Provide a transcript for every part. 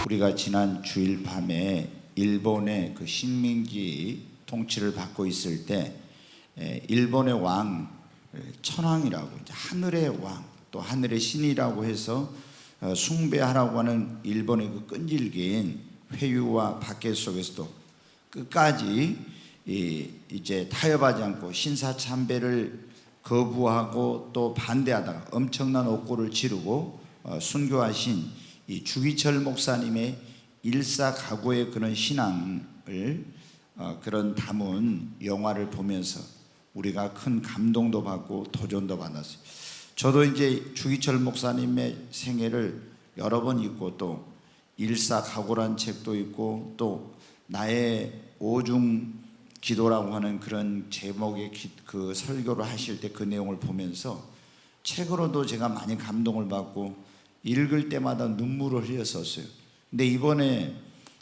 우리가 지난 주일 밤에 일본의 그 식민지 통치를 받고 있을 때 일본의 왕 천황이라고, 하늘의 왕 또 하늘의 신이라고 해서 숭배하라고 하는 일본의 그 끈질긴 회유와 박해 속에서도 끝까지 이제 타협하지 않고 신사참배를 거부하고 또 반대하다가 엄청난 옥고를 지르고 순교하신 이 주기철 목사님의 일사각오의 그런 신앙을 그런 담은 영화를 보면서 우리가 큰 감동도 받고 도전도 받았어요. 저도 이제 주기철 목사님의 생애를 여러 번 읽고 또 일사각오란 책도 읽고 또 나의 오중 기도라고 하는 그런 제목의 그 설교를 하실 때 그 내용을 보면서 책으로도 제가 많이 감동을 받고 읽을 때마다 눈물을 흘렸었어요. 근데 이번에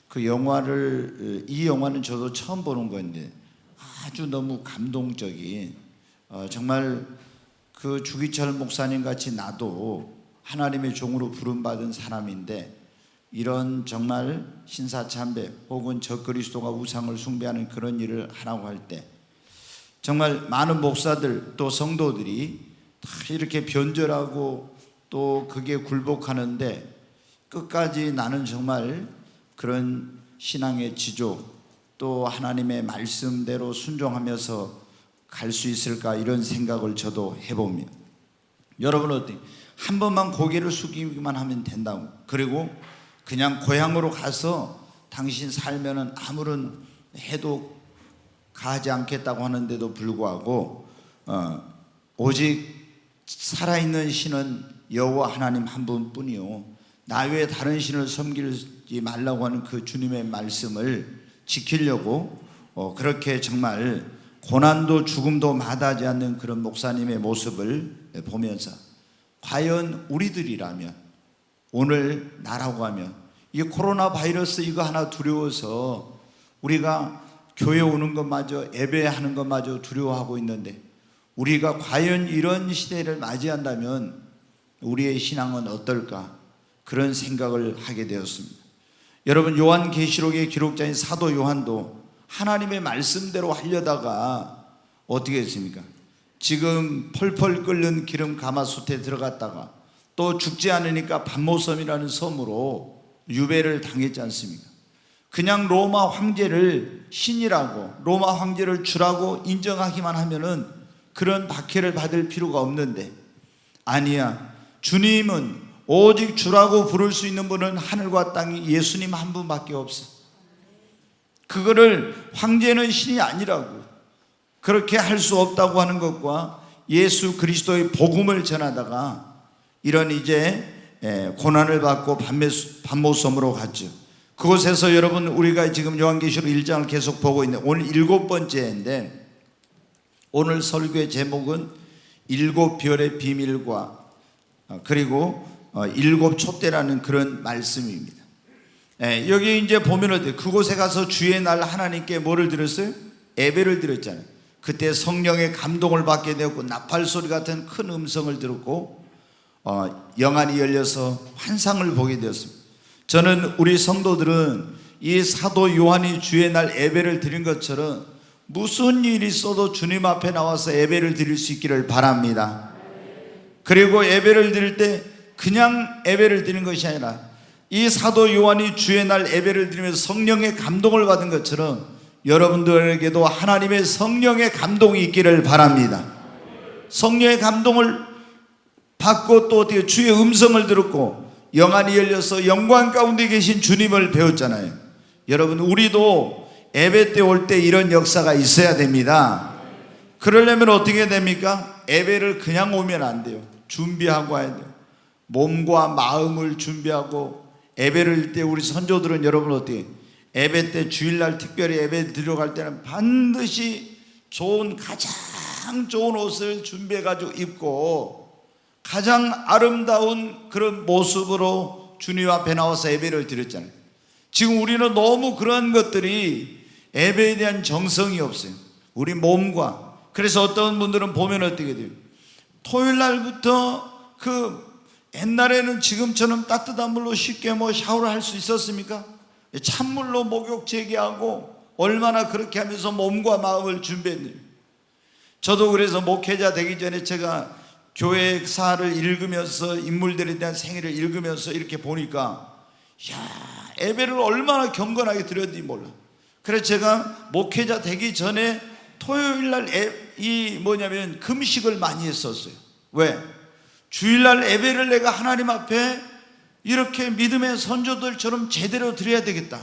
그 영화를, 이 영화는 저도 처음 보는 건데 아주 너무 감동적인, 정말 그 주기철 목사님 같이 나도 하나님의 종으로 부름받은 사람인데 이런 정말 신사참배 혹은 적그리스도가 우상을 숭배하는 그런 일을 하라고 할 때 정말 많은 목사들 또 성도들이 다 이렇게 변절하고 또 그게 굴복하는데 끝까지 나는 정말 그런 신앙의 지조 또 하나님의 말씀대로 순종하면서 갈 수 있을까, 이런 생각을 저도 해봅니다. 여러분 어때요? 한 번만 고개를 숙이기만 하면 된다고, 그리고 그냥 고향으로 가서 당신 살면은 아무런 해도 가지 않겠다고 하는데도 불구하고 오직 살아있는 신은 여호와 하나님 한 분뿐이요 나 외에 다른 신을 섬기지 말라고 하는 그 주님의 말씀을 지키려고 그렇게 정말 고난도 죽음도 마다하지 않는 그런 목사님의 모습을 보면서 과연 우리들이라면, 오늘 나라고 하면 이 코로나 바이러스 이거 하나 두려워서 우리가 교회 오는 것마저, 예배하는 것마저 두려워하고 있는데 우리가 과연 이런 시대를 맞이한다면 우리의 신앙은 어떨까, 그런 생각을 하게 되었습니다. 여러분, 요한계시록의 기록자인 사도 요한도 하나님의 말씀대로 하려다가 어떻게 했습니까? 지금 펄펄 끓는 기름 가마솥에 들어갔다가 또 죽지 않으니까 반모섬이라는 섬으로 유배를 당했지 않습니까? 그냥 로마 황제를 신이라고, 로마 황제를 주라고 인정하기만 하면은 그런 박해를 받을 필요가 없는데, 아니야, 주님은 오직 주라고 부를 수 있는 분은 하늘과 땅이 예수님 한 분밖에 없어. 그거를 황제는 신이 아니라고, 그렇게 할 수 없다고 하는 것과 예수 그리스도의 복음을 전하다가 이런 이제 고난을 받고 반모섬으로 갔죠. 그곳에서 여러분, 우리가 지금 요한계시록 1장을 계속 보고 있는데 오늘 7번째인데 오늘 설교의 제목은 7별의 비밀과 그리고 7촛대라는 그런 말씀입니다. 여기 이제 보면 그곳에 가서 주의 날 하나님께 뭐를 드렸어요? 예배를 드렸잖아요. 그때 성령의 감동을 받게 되었고 나팔소리 같은 큰 음성을 들었고 영안이 열려서 환상을 보게 되었습니다. 저는 우리 성도들은 이 사도 요한이 주의 날 예배를 드린 것처럼 무슨 일이 있어도 주님 앞에 나와서 예배를 드릴 수 있기를 바랍니다. 그리고 예배를 드릴 때 그냥 예배를 드리는 것이 아니라 이 사도 요한이 주의 날 예배를 드리면서 성령의 감동을 받은 것처럼 여러분들에게도 하나님의 성령의 감동이 있기를 바랍니다. 성령의 감동을 받고 또 어떻게 주의 음성을 들었고 영안이 열려서 영광 가운데 계신 주님을 배웠잖아요. 여러분, 우리도 예배 때 올 때 이런 역사가 있어야 됩니다. 그러려면 어떻게 됩니까? 예배를 그냥 오면 안 돼요. 준비하고 와야 돼요. 몸과 마음을 준비하고 예배를 드릴 때 우리 선조들은 여러분 어떻게 예배 때 주일날 특별히 예배 들어갈 때는 반드시 가장 좋은 옷을 준비해 가지고 입고 가장 아름다운 그런 모습으로 주님 앞에 나와서 예배를 드렸잖아요. 지금 우리는 너무 그런 것들이 예배에 대한 정성이 없어요. 우리 몸과. 그래서 어떤 분들은 보면 어떻게 돼요? 토요일 날부터 그 옛날에는 지금처럼 따뜻한 물로 쉽게 샤워를 할 수 있었습니까? 찬물로 목욕 재개하고 얼마나 그렇게 하면서 몸과 마음을 준비했느냐. 저도 그래서 목회자 되기 전에 제가 교회사를 읽으면서 인물들에 대한 생애를 읽으면서 이렇게 보니까 예배를 얼마나 경건하게 드렸는지 몰라. 그래서 제가 목회자 되기 전에 토요일날 금식을 많이 했었어요. 왜? 주일날 예배를 내가 하나님 앞에 이렇게 믿음의 선조들처럼 제대로 드려야 되겠다.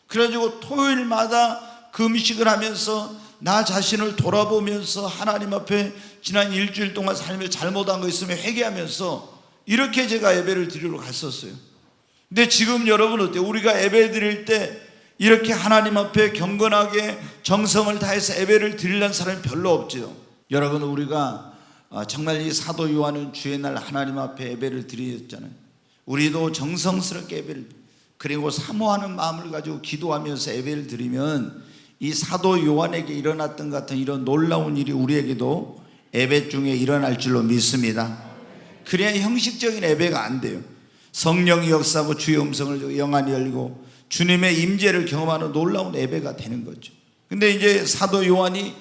그래가지고 토요일마다 금식을 하면서 나 자신을 돌아보면서 하나님 앞에 지난 일주일 동안 삶에 잘못한 거 있으면 회개하면서 이렇게 제가 예배를 드리러 갔었어요. 근데 지금 여러분 어때요? 우리가 예배 드릴 때 이렇게 하나님 앞에 경건하게 정성을 다해서 예배를 드리려는 사람이 별로 없죠. 여러분, 우리가 정말 이 사도 요한은 주의 날 하나님 앞에 예배를 드렸잖아요. 우리도 정성스럽게 예배를, 그리고 사모하는 마음을 가지고 기도하면서 예배를 드리면 이 사도 요한에게 일어났던 같은 이런 놀라운 일이 우리에게도 예배 중에 일어날 줄로 믿습니다. 그래야 형식적인 예배가 안 돼요. 성령이 역사하고 주의 음성을 영안이 열리고 주님의 임재를 경험하는 놀라운 예배가 되는 거죠. 근데 이제 사도 요한이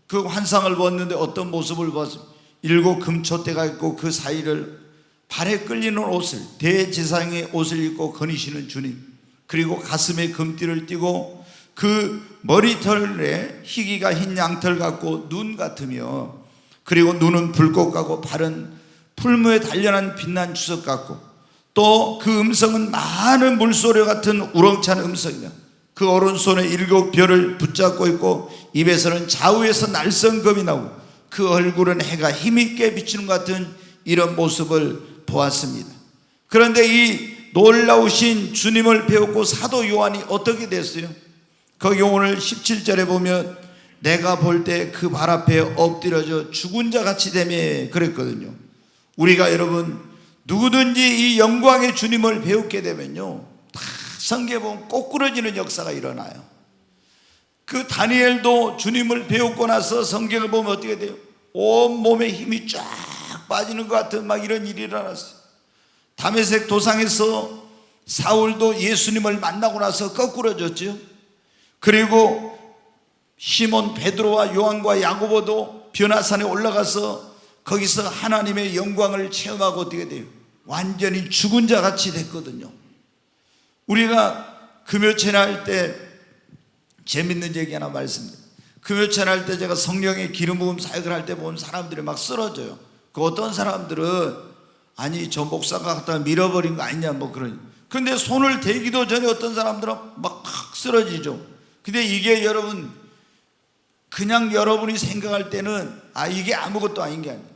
그 환상을 봤는데 어떤 모습을 봤습니까? 7 금초대가 있고 그 사이를 발에 끌리는 옷을, 대제사장의 옷을 입고 거니시는 주님, 그리고 가슴에 금띠를 띠고 그 머리털에 희기가 흰 양털 같고 눈 같으며, 그리고 눈은 불꽃 같고 발은 풀무에 단련한 빛난 주석 같고, 또 그 음성은 많은 물소리 같은 우렁찬 음성이며 그 오른손에 7 별을 붙잡고 있고 입에서는 좌우에서 날성검이 나오고 그 얼굴은 해가 힘있게 비추는 것 같은 이런 모습을 보았습니다. 그런데 이 놀라우신 주님을 배웠고 사도 요한이 어떻게 됐어요? 거기 오늘 17절에 보면 내가 볼 때 그 발 앞에 엎드려져 죽은 자 같이 되매 그랬거든요. 우리가 여러분 누구든지 이 영광의 주님을 배우게 되면요, 다 성경에 보면 꼬꾸러지는 역사가 일어나요. 그 다니엘도 주님을 배우고 나서 성경을 보면 어떻게 돼요? 온 몸에 힘이 쫙 빠지는 것 같은 막 이런 일이 일어났어요. 다메섹 도상에서 사울도 예수님을 만나고 나서 거꾸러졌죠. 그리고 시몬 베드로와 요한과 야고보도 변화산에 올라가서 거기서 하나님의 영광을 체험하고 어떻게 돼요? 완전히 죽은 자 같이 됐거든요. 우리가 금요체나 할 때 재밌는 얘기 하나 말씀드립니다. 금요체나 할 때 제가 성령의 기름 부음 사역을 할 때 보면 사람들이 막 쓰러져요. 그 어떤 사람들은 아니 저 목사가 갖다가 밀어버린 거 아니냐 뭐 그런. 근데 손을 대기도 전에 어떤 사람들은 막 쓰러지죠. 근데 이게 여러분 그냥 여러분이 생각할 때는 이게 아무것도 아닌 게 아니에요.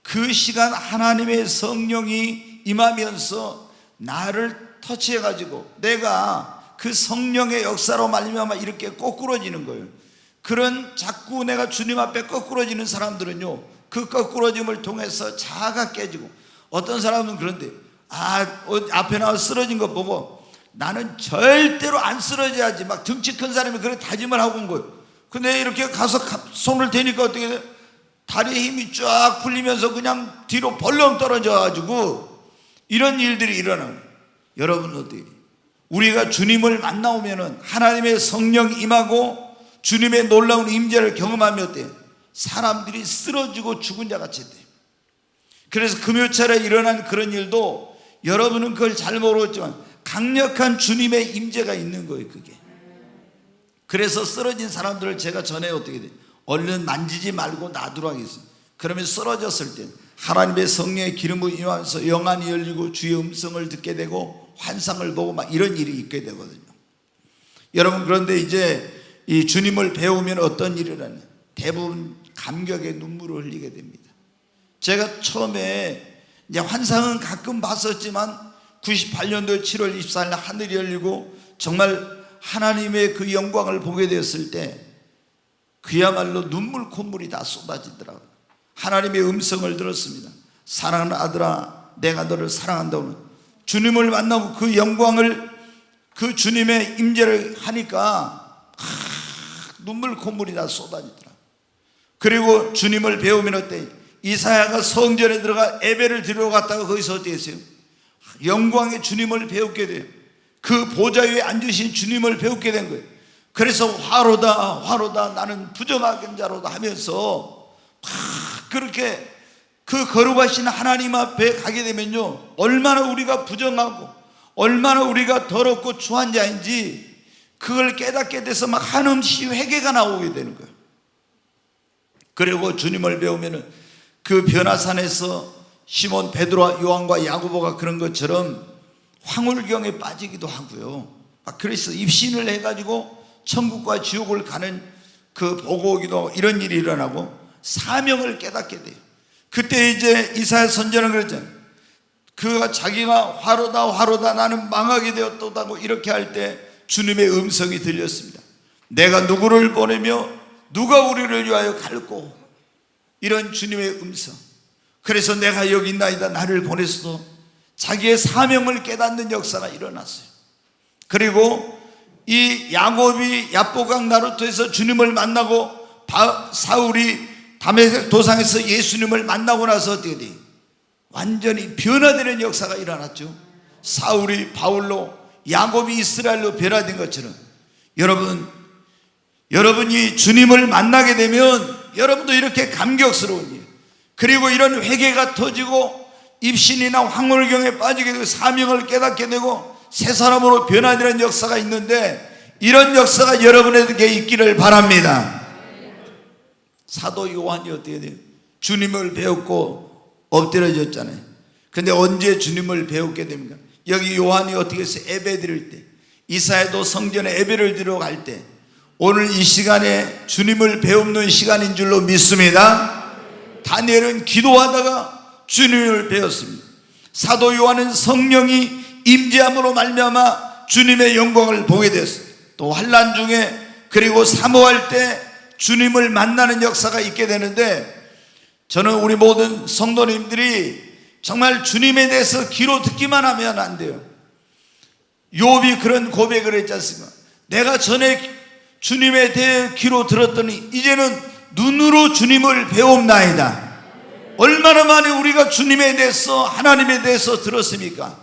그 시간 하나님의 성령이 임하면서 나를 터치해가지고 내가 그 성령의 역사로 말미암아 이렇게 거꾸러지는 거예요. 그런 자꾸 내가 주님 앞에 거꾸러지는 사람들은요, 그 거꾸러짐을 통해서 자아가 깨지고, 어떤 사람은 그런데 앞에 나와 쓰러진 거 보고 나는 절대로 안 쓰러져야지 막 등치 큰 사람이 그렇게 다짐을 하고 온 거예요. 근데 이렇게 가서 손을 대니까 어떻게 돼? 다리에 힘이 쫙 풀리면서 그냥 뒤로 벌렁 떨어져 가지고 이런 일들이 일어나요. 여러분 어때요? 우리가 주님을 만나오면은 하나님의 성령이 임하고 주님의 놀라운 임재를 경험하면 어때요? 사람들이 쓰러지고 죽은 자 같이 돼요. 그래서 금요철에 일어난 그런 일도 여러분은 그걸 잘 모르겠지만 강력한 주님의 임재가 있는 거예요. 그게. 그래서 쓰러진 사람들을 제가 전에 어떻게 돼요? 얼른 만지지 말고 놔두라 하겠어요. 그러면 쓰러졌을 때 하나님의 성령의 기름을 임하면서 영안이 열리고 주의 음성을 듣게 되고 환상을 보고 막 이런 일이 있게 되거든요. 여러분, 그런데 이제 이 주님을 배우면 어떤 일이 일어나냐? 대부분 감격의 눈물을 흘리게 됩니다. 제가 처음에 이제 환상은 가끔 봤었지만 98년도 7월 24일 날 하늘이 열리고 정말 하나님의 그 영광을 보게 되었을 때 그야말로 눈물 콧물이 다 쏟아지더라고요. 하나님의 음성을 들었습니다. 사랑하는 아들아, 내가 너를 사랑한다고. 주님을 만나고 그 영광을, 그 주님의 임재를 하니까 눈물 콧물이 다 쏟아지더라고요. 그리고 주님을 배우면 어때? 이사야가 성전에 들어가 예배를 드리러 갔다가 거기서 어떻게 했어요? 영광의 주님을 배우게 돼요. 그 보좌 위에 앉으신 주님을 배우게 된 거예요. 그래서 화로다 화로다 나는 부정하는 자로다 하면서 막 그렇게 그 거룩하신 하나님 앞에 가게 되면요, 얼마나 우리가 부정하고 얼마나 우리가 더럽고 추한 자인지 그걸 깨닫게 돼서 막 한없이 회개가 나오게 되는 거예요. 그리고 주님을 배우면은 그 변화산에서 시몬 베드로와 요한과 야고보가 그런 것처럼 황홀경에 빠지기도 하고요. 그래서 입신을 해가지고 천국과 지옥을 가는 그 보고 오기도 하고 이런 일이 일어나고 사명을 깨닫게 돼요. 그때 이제 이사야 선지자는 그랬잖아요. 그가 자기가 화로다 화로다 나는 망하게 되었다고 이렇게 할 때 주님의 음성이 들렸습니다. 내가 누구를 보내며 누가 우리를 위하여 갈고, 이런 주님의 음성. 그래서 내가 여기 있나이다 나를 보내서도 자기의 사명을 깨닫는 역사가 일어났어요. 그리고 이 야곱이 야보강 나루터에서 주님을 만나고 사울이 다메섹 도상에서 예수님을 만나고 나서 어떻게 돼요? 완전히 변화되는 역사가 일어났죠. 사울이 바울로, 야곱이 이스라엘로 변화된 것처럼 여러분이 주님을 만나게 되면 여러분도 이렇게 감격스러운 일, 그리고 이런 회개가 터지고 입신이나 황홀경에 빠지게 되고 사명을 깨닫게 되고 새 사람으로 변화되는 역사가 있는데, 이런 역사가 여러분에게 있기를 바랍니다. 사도 요한이 어떻게 돼요? 주님을 배웠고 엎드려졌잖아요. 근데 언제 주님을 배우게 됩니까? 여기 요한이 어떻게 해서 예배 드릴 때, 이사야도 성전에 예배를 드리러 갈 때, 오늘 이 시간에 주님을 배우는 시간인 줄로 믿습니다. 다니엘은 기도하다가 주님을 배웠습니다. 사도 요한은 성령이 임재함으로 말미암아 주님의 영광을 보게 됐어요. 또 환난 중에 그리고 사모할 때 주님을 만나는 역사가 있게 되는데, 저는 우리 모든 성도님들이 정말 주님에 대해서 귀로 듣기만 하면 안 돼요. 욥이 그런 고백을 했지 않습니까? 내가 전에 주님에 대해 귀로 들었더니 이제는 눈으로 주님을 배웁나이다. 얼마나 많이 우리가 주님에 대해서, 하나님에 대해서 들었습니까?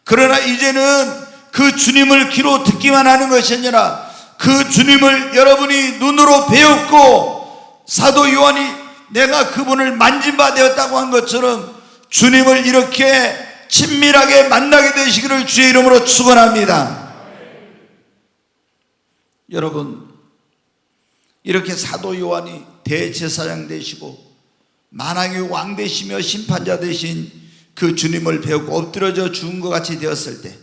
그러나 이제는 그 주님을 귀로 듣기만 하는 것이 아니라 그 주님을 여러분이 눈으로 배웠고, 사도 요한이 내가 그분을 만진 바 되었다고 한 것처럼 주님을 이렇게 친밀하게 만나게 되시기를 주의 이름으로 축원합니다. 여러분, 이렇게 사도 요한이 대제사장 되시고 만왕의 왕 되시며 심판자 되신 그 주님을 배우고 엎드려져 죽은 것 같이 되었을 때,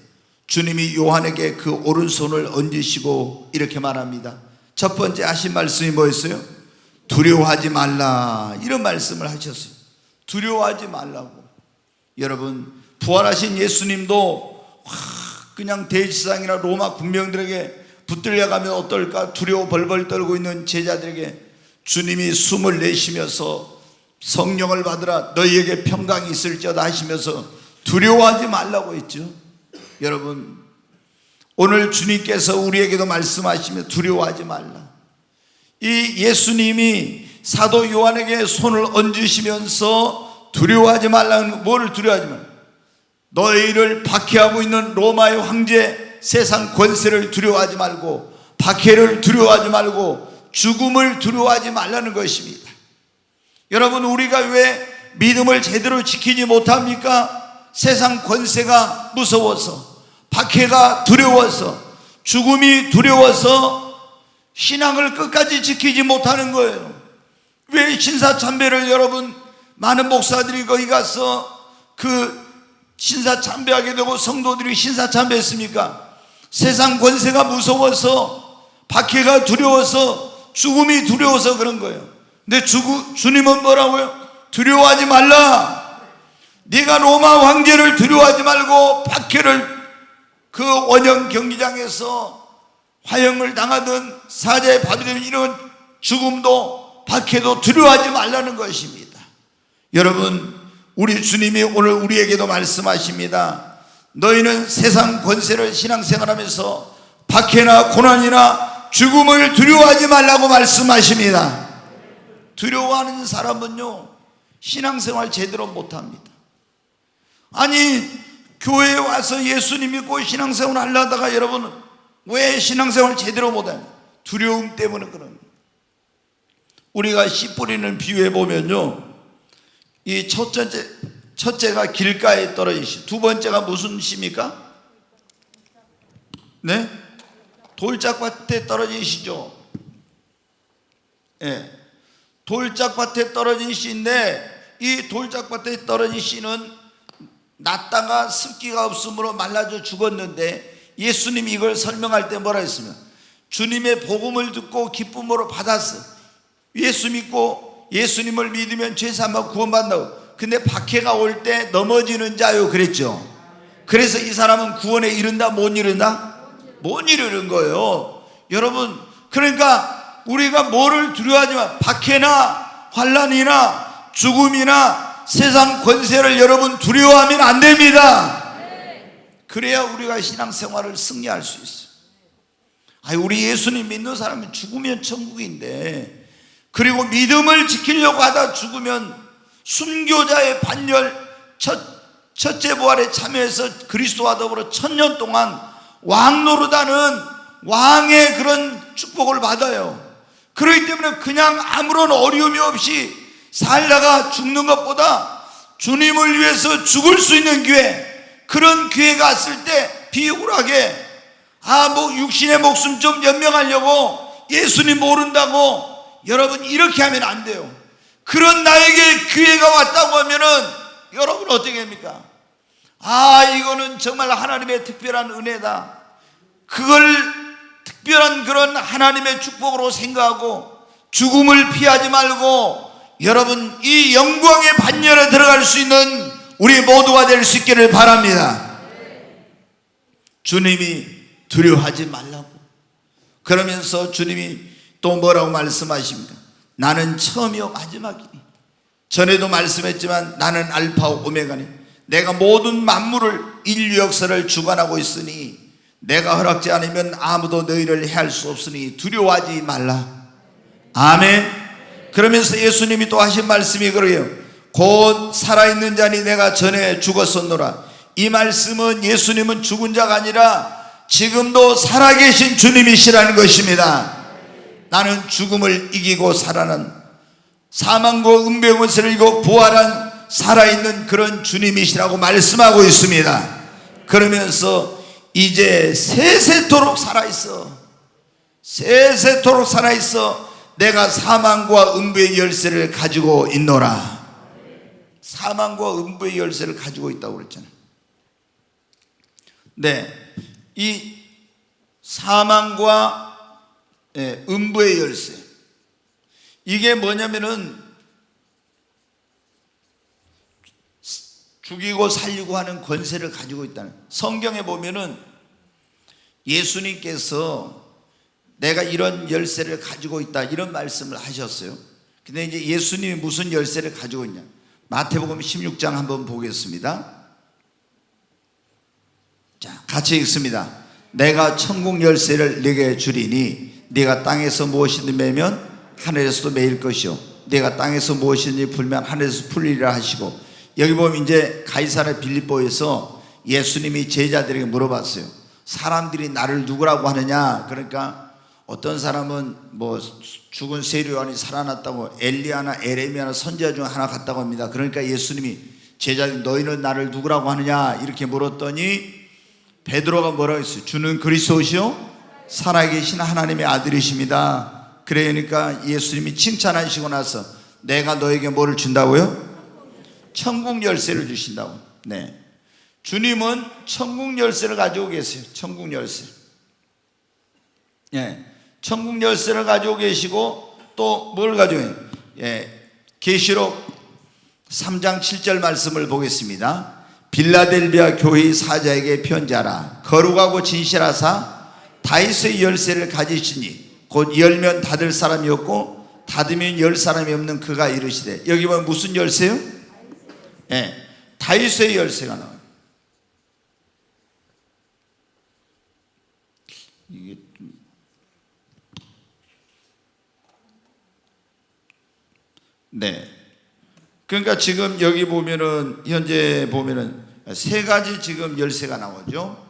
주님이 요한에게 그 오른손을 얹으시고 이렇게 말합니다. 첫 번째 하신 말씀이 뭐였어요? 두려워하지 말라, 이런 말씀을 하셨어요. 두려워하지 말라고. 여러분, 부활하신 예수님도 그냥 대제사장이나 로마 군병들에게 붙들려가면 어떨까 두려워 벌벌 떨고 있는 제자들에게 주님이 숨을 내쉬면서 성령을 받으라, 너희에게 평강이 있을지어다 하시면서 두려워하지 말라고 했죠. 여러분, 오늘 주님께서 우리에게도 말씀하시며 두려워하지 말라. 이 예수님이 사도 요한에게 손을 얹으시면서 두려워하지 말라는, 뭐를 두려워하지 말라? 너희를 박해하고 있는 로마의 황제, 세상 권세를 두려워하지 말고, 박해를 두려워하지 말고, 죽음을 두려워하지 말라는 것입니다. 여러분, 우리가 왜 믿음을 제대로 지키지 못합니까? 세상 권세가 무서워서, 박해가 두려워서, 죽음이 두려워서 신앙을 끝까지 지키지 못하는 거예요. 왜 신사참배를, 여러분, 많은 목사들이 거기 가서 그 신사참배하게 되고 성도들이 신사참배했습니까? 세상 권세가 무서워서, 박해가 두려워서, 죽음이 두려워서 그런 거예요. 근데 주님은 뭐라고요? 두려워하지 말라. 네가 로마 황제를 두려워하지 말고, 박해를, 그 원형 경기장에서 화형을 당하든 사자에 받으면 이런 죽음도 박해도 두려워하지 말라는 것입니다. 여러분, 우리 주님이 오늘 우리에게도 말씀하십니다. 너희는 세상 권세를 신앙생활하면서 박해나 고난이나 죽음을 두려워하지 말라고 말씀하십니다. 두려워하는 사람은요, 신앙생활 제대로 못합니다. 아니, 교회에 와서 예수님 믿고 신앙생활 하려다가 여러분 왜 신앙생활 제대로 못해요? 두려움 때문에 그럽니다. 우리가 씨 뿌리는 비유해 보면요, 이 첫째가 길가에 떨어진 씨, 두 번째가 무슨 씨입니까? 네? 돌짝밭에 떨어진 씨죠. 예. 돌짝밭에 떨어진 씨인데, 이 돌짝밭에 떨어진 씨는 났다가 습기가 없으므로 말라져 죽었는데, 예수님이 이걸 설명할 때 뭐라 했으면, 주님의 복음을 듣고 기쁨으로 받았어. 예수 믿고 예수님을 믿으면 죄사함 구원받는다고. 근데 박해가 올 때 넘어지는 자요 그랬죠. 그래서 이 사람은 구원에 이른다 못 이른다? 못 이르는 거예요. 여러분, 그러니까 우리가 뭐를 두려워하지만 박해나 환난이나 죽음이나 세상 권세를 여러분 두려워하면 안 됩니다. 그래야 우리가 신앙생활을 승리할 수 있어요. 우리 예수님 믿는 사람은 죽으면 천국인데, 그리고 믿음을 지키려고 하다 죽으면 순교자의 반열 첫째 부활에 참여해서 그리스도와 더불어 1000년 동안 왕 노릇하는 왕의 그런 축복을 받아요. 그렇기 때문에 그냥 아무런 어려움이 없이 살다가 죽는 것보다 주님을 위해서 죽을 수 있는 기회, 그런 기회가 왔을 때 비굴하게 뭐 육신의 목숨 좀 연명하려고 예수님 모른다고 여러분 이렇게 하면 안 돼요. 그런 나에게 기회가 왔다고 하면은 여러분 어떻게 합니까? 이거는 정말 하나님의 특별한 은혜다. 그걸 특별한 그런 하나님의 축복으로 생각하고 죽음을 피하지 말고 여러분 이 영광의 반열에 들어갈 수 있는 우리 모두가 될 수 있기를 바랍니다. 주님이 두려워하지 말라고. 그러면서 주님이 또 뭐라고 말씀하십니까? 나는 처음이요 마지막이니. 전에도 말씀했지만 나는 알파오 오메가니. 내가 모든 만물을 인류 역사를 주관하고 있으니 내가 허락지 않으면 아무도 너희를 해할 수 없으니 두려워하지 말라. 아멘. 그러면서 예수님이 또 하신 말씀이 그래요. 곧 살아있는 자니 내가 전에 죽었었노라. 이 말씀은 예수님은 죽은 자가 아니라 지금도 살아계신 주님이시라는 것입니다. 나는 죽음을 이기고 살아난, 사망과 은배의 권세를 이기고 부활한 살아있는 그런 주님이시라고 말씀하고 있습니다. 그러면서 이제 세세토록 살아있어. 세세토록 살아있어. 내가 사망과 음부의 열쇠를 가지고 있노라. 사망과 음부의 열쇠를 가지고 있다고 그랬잖아요. 네, 이 사망과 음부의 열쇠, 이게 뭐냐면은 죽이고 살리고 하는 권세를 가지고 있다는. 성경에 보면은 예수님께서 내가 이런 열쇠를 가지고 있다 이런 말씀을 하셨어요. 근데 이제 예수님이 무슨 열쇠를 가지고 있냐? 마태복음 16장 한번 보겠습니다. 자, 같이 읽습니다. 내가 천국 열쇠를 네게 주리니 네가 땅에서 무엇이든 매면 하늘에서도 매일 것이요 네가 땅에서 무엇이든지 풀면 하늘에서 풀리리라 하시고. 여기 보면 이제 가이사랴 빌립보에서 예수님이 제자들에게 물어봤어요. 사람들이 나를 누구라고 하느냐? 그러니까 어떤 사람은 뭐 죽은 세례요한이 살아났다고, 엘리야나 에레미야나 선지자 중 하나 같다고 합니다. 그러니까 예수님이 제자들 너희는 나를 누구라고 하느냐 이렇게 물었더니 베드로가 뭐라고 했어요? 주는 그리스도시요 살아계신 하나님의 아들이십니다. 그러니까 예수님이 칭찬하시고 나서 내가 너에게 뭐를 준다고요? 천국 열쇠를 주신다고. 네, 주님은 천국 열쇠를 가지고 계세요. 천국 열쇠. 네, 천국 열쇠를 가지고 계시고 또 뭘 가지고 있어요? 계시록 3장 7절 말씀을 보겠습니다. 빌라델비아 교회의 사자에게 편지하라. 거룩하고 진실하사 다윗의 열쇠를 가지시니 곧 열면 닫을 사람이 없고 닫으면 열 사람이 없는 그가 이르시되. 여기 보면 무슨 열쇠요? 다윗의 열쇠가 나와요. 이게 네, 그러니까 지금 여기 보면은 현재 보면은 세 가지 지금 열쇠가 나오죠.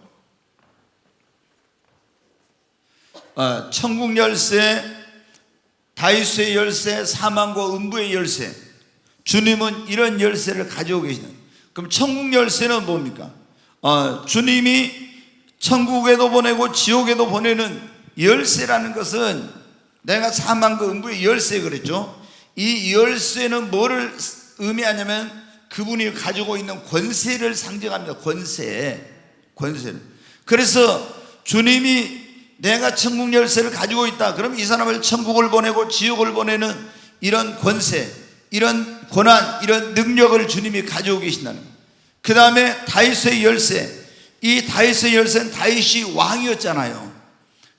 천국 열쇠, 다윗의 열쇠, 사망과 음부의 열쇠. 주님은 이런 열쇠를 가지고 계시는. 그럼 천국 열쇠는 뭡니까? 주님이 천국에도 보내고 지옥에도 보내는 열쇠라는 것은, 내가 사망과 음부의 열쇠 그랬죠. 이 열쇠는 뭐를 의미하냐면 그분이 가지고 있는 권세를 상징합니다. 권세를. 그래서 주님이 내가 천국 열쇠를 가지고 있다. 그럼 이 사람을 천국을 보내고 지옥을 보내는 이런 권세, 이런 권한, 이런 능력을 주님이 가지고 계신다는 거예요. 그 다음에 다윗의 열쇠. 이 다윗의 열쇠는 다윗이 왕이었잖아요.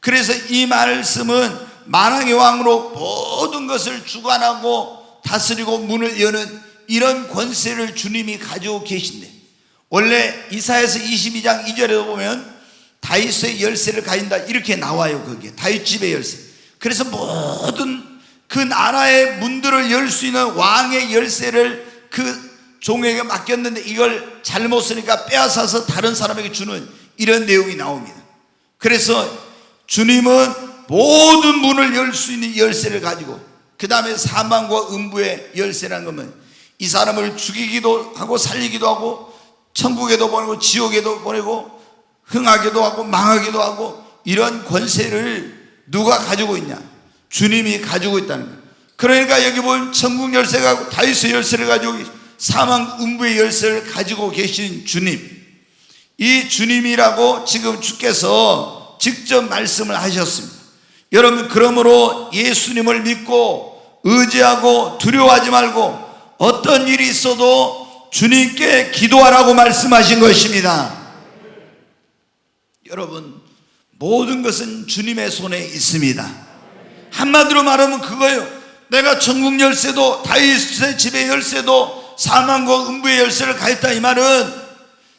그래서 이 말씀은 만왕의 왕으로 모든 것을 주관하고 다스리고 문을 여는 이런 권세를 주님이 가지고 계신데, 원래 이사야서 22장 2절에도 보면 다윗의 열쇠를 가진다 이렇게 나와요. 거기에 다윗 집의 열쇠. 그래서 모든 그 나라의 문들을 열 수 있는 왕의 열쇠를 그 종에게 맡겼는데 이걸 잘못 쓰니까 빼앗아서 다른 사람에게 주는 이런 내용이 나옵니다. 그래서 주님은 모든 문을 열 수 있는 열쇠를 가지고, 그 다음에 사망과 음부의 열쇠라는 것은 이 사람을 죽이기도 하고 살리기도 하고 천국에도 보내고 지옥에도 보내고 흥하게도 하고 망하기도 하고, 이런 권세를 누가 가지고 있냐? 주님이 가지고 있다는 거예요. 그러니까 여기 보면 천국 열쇠가 다윗의 열쇠를 가지고 사망 음부의 열쇠를 가지고 계신 주님, 이 주님이라고 지금 주께서 직접 말씀을 하셨습니다. 여러분, 그러므로 예수님을 믿고 의지하고 두려워하지 말고 어떤 일이 있어도 주님께 기도하라고 말씀하신 것입니다. 여러분, 모든 것은 주님의 손에 있습니다. 한마디로 말하면 그거예요. 내가 천국 열쇠도 다윗의 집의 열쇠도 사망과 음부의 열쇠를 가졌다, 이 말은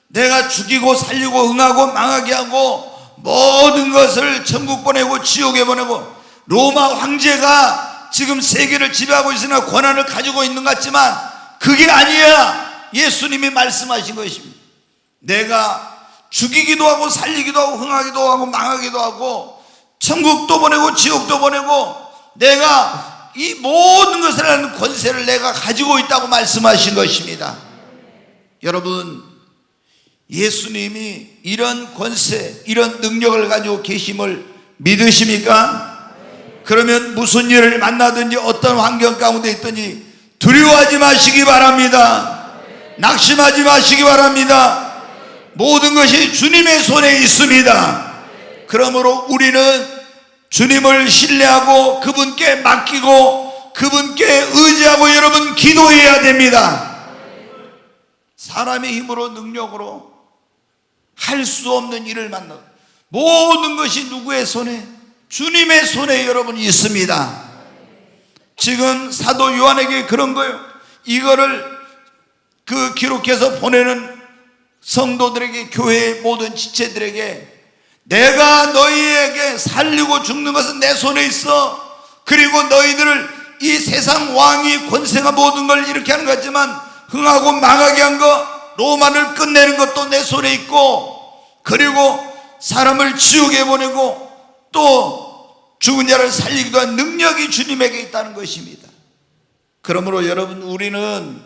내가 죽이고 살리고 응하고 망하게 하고 모든 것을 천국 보내고 지옥에 보내고, 로마 황제가 지금 세계를 지배하고 있으나 권한을 가지고 있는 것 같지만 그게 아니야. 예수님이 말씀하신 것입니다. 내가 죽이기도 하고 살리기도 하고 흥하기도 하고 망하기도 하고 천국도 보내고 지옥도 보내고 내가 이 모든 것을 하는 권세를 내가 가지고 있다고 말씀하신 것입니다. 여러분, 예수님이 이런 권세, 이런 능력을 가지고 계심을 믿으십니까? 그러면 무슨 일을 만나든지 어떤 환경 가운데 있든지 두려워하지 마시기 바랍니다. 낙심하지 마시기 바랍니다. 모든 것이 주님의 손에 있습니다. 그러므로 우리는 주님을 신뢰하고 그분께 맡기고 그분께 의지하고 여러분 기도해야 됩니다. 사람의 힘으로 능력으로 할 수 없는 일을 만나, 모든 것이 누구의 손에? 주님의 손에 여러분 있습니다. 지금 사도 요한에게 그런 거예요. 이거를 기록해서 보내는 성도들에게, 교회의 모든 지체들에게, 내가 너희에게 살리고 죽는 것은 내 손에 있어. 그리고 너희들을 이 세상 왕이 권세가 모든 걸 이렇게 하는 것 같지만 흥하고 망하게 한 거, 로마를 끝내는 것도 내 손에 있고, 그리고 사람을 지옥에 보내고 또 죽은 자를 살리기도 한 능력이 주님에게 있다는 것입니다. 그러므로 여러분, 우리는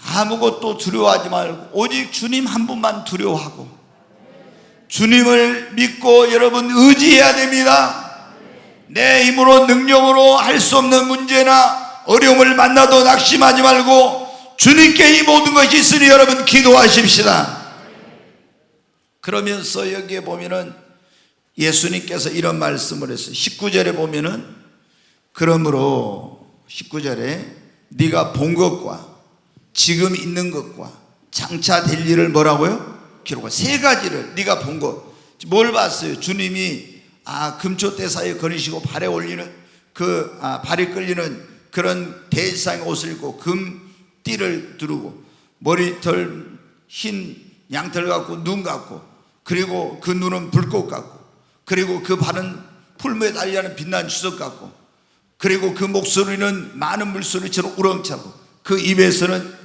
아무것도 두려워하지 말고 오직 주님 한 분만 두려워하고 주님을 믿고 여러분 의지해야 됩니다. 내 힘으로 능력으로 할 수 없는 문제나 어려움을 만나도 낙심하지 말고 주님께 이 모든 것이 있으니 여러분 기도하십시다. 그러면서 여기에 보면은 예수님께서 이런 말씀을 했어요. 19절에 보면은, 그러므로 19절에 네가 본 것과 지금 있는 것과 장차 될 일을 뭐라고요? 기록하. 세 가지를 네가 본 것. 뭘 봤어요? 주님이 금초대 사이에 거니시고 발에 올리는 발이 끌리는 그런 대상의 옷을 입고 금띠를 두르고 머리털 흰 양털 같고 눈 같고, 그리고 그 눈은 불꽃 같고, 그리고 그 발은 풀무에 달리는 빛나는 주석 같고, 그리고 그 목소리는 많은 물소리처럼 우렁차고, 그 입에서는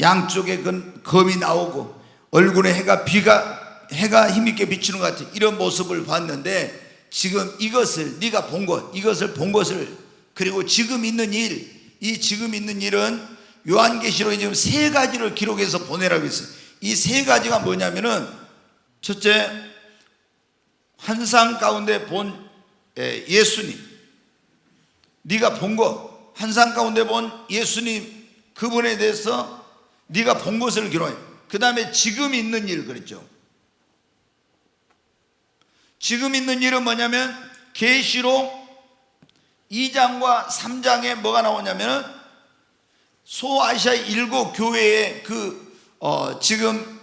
양쪽에 검이 나오고 얼굴에 해가 힘있게 비추는 것 같은 이런 모습을 봤는데, 지금 이것을 네가 본 것, 이것을 본 것을, 그리고 지금 있는 일, 이 지금 있는 일은 요한계시록에 지금 세 가지를 기록해서 보내라고 했어요. 이 세 가지가 뭐냐면은, 첫째, 환상 가운데 본 예수님, 네가 본 것, 환상 가운데 본 예수님, 그분에 대해서 네가 본 것을 기록해. 그 다음에 지금 있는 일 그랬죠. 지금 있는 일은 뭐냐면 계시록 2장과 3장에 뭐가 나오냐면 소아시아 7교회의 지금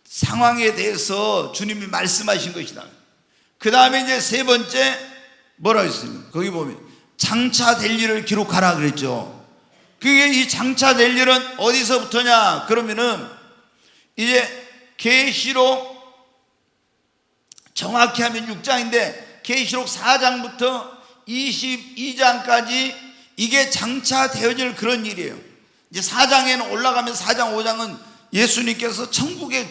상황에 대해서 주님이 말씀하신 것이다. 그 다음에 이제 세 번째 뭐라고 했습니까? 거기 보면 장차 될 일을 기록하라 그랬죠. 그게 이 장차 될 일은 어디서부터냐 그러면은 이제 계시록 정확히 하면 6장인데 계시록 4장부터 22장까지 이게 장차 되어질 그런 일이에요. 이제 4장에는 올라가면 4장 5장은 예수님께서 천국에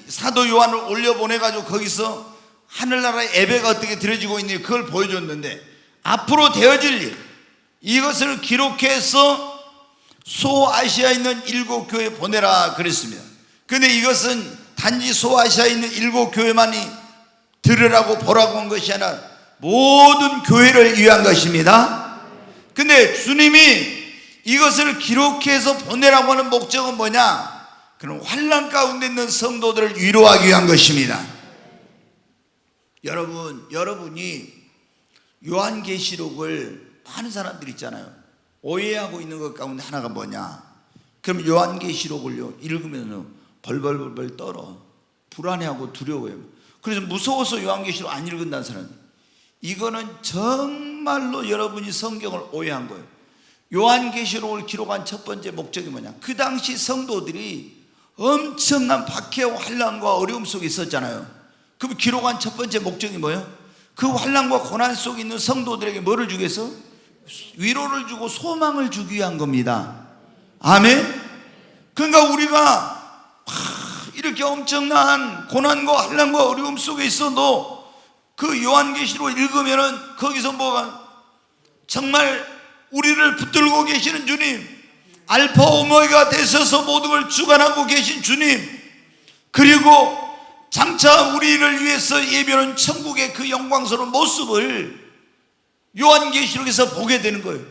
사도 요한을 올려보내가지고 거기서 하늘나라의 예배가 어떻게 드려지고 있는지 그걸 보여줬는데, 앞으로 되어질 일, 이것을 기록해서 소아시아에 있는 7교회에 보내라 그랬습니다. 그런데 이것은 단지 소아시아에 있는 7교회만이 들으라고 보라고 한 것이 아니라 모든 교회를 위한 것입니다. 근데 주님이 이것을 기록해서 보내라고 하는 목적은 뭐냐? 그럼 환난 가운데 있는 성도들을 위로하기 위한 것입니다. 여러분이 요한계시록을 많은 사람들이 있잖아요. 오해하고 있는 것 가운데 하나가 뭐냐? 그럼 요한계시록을요 읽으면 벌벌벌 떨어, 불안해하고 두려워해요. 그래서 무서워서 요한계시록 안 읽는다는 사람, 이거는 정말로 여러분이 성경을 오해한 거예요. 요한계시록을 기록한 첫 번째 목적이 뭐냐? 그 당시 성도들이 엄청난 박해와 환난과 어려움 속에 있었잖아요. 그럼 기록한 첫 번째 목적이 뭐예요? 그 환난과 고난 속에 있는 성도들에게 뭐를 주기 위해서? 위로를 주고 소망을 주기 위한 겁니다. 아멘. 그러니까 우리가 이렇게 엄청난 고난과 환난과 어려움 속에 있어도 그 요한계시록 읽으면은 거기서 뭐가 정말 우리를 붙들고 계시는 주님, 알파 오메가 되셔서 모든 걸 주관하고 계신 주님, 그리고 장차 우리를 위해서 예비하는 천국의 그 영광스러운 모습을 요한계시록에서 보게 되는 거예요.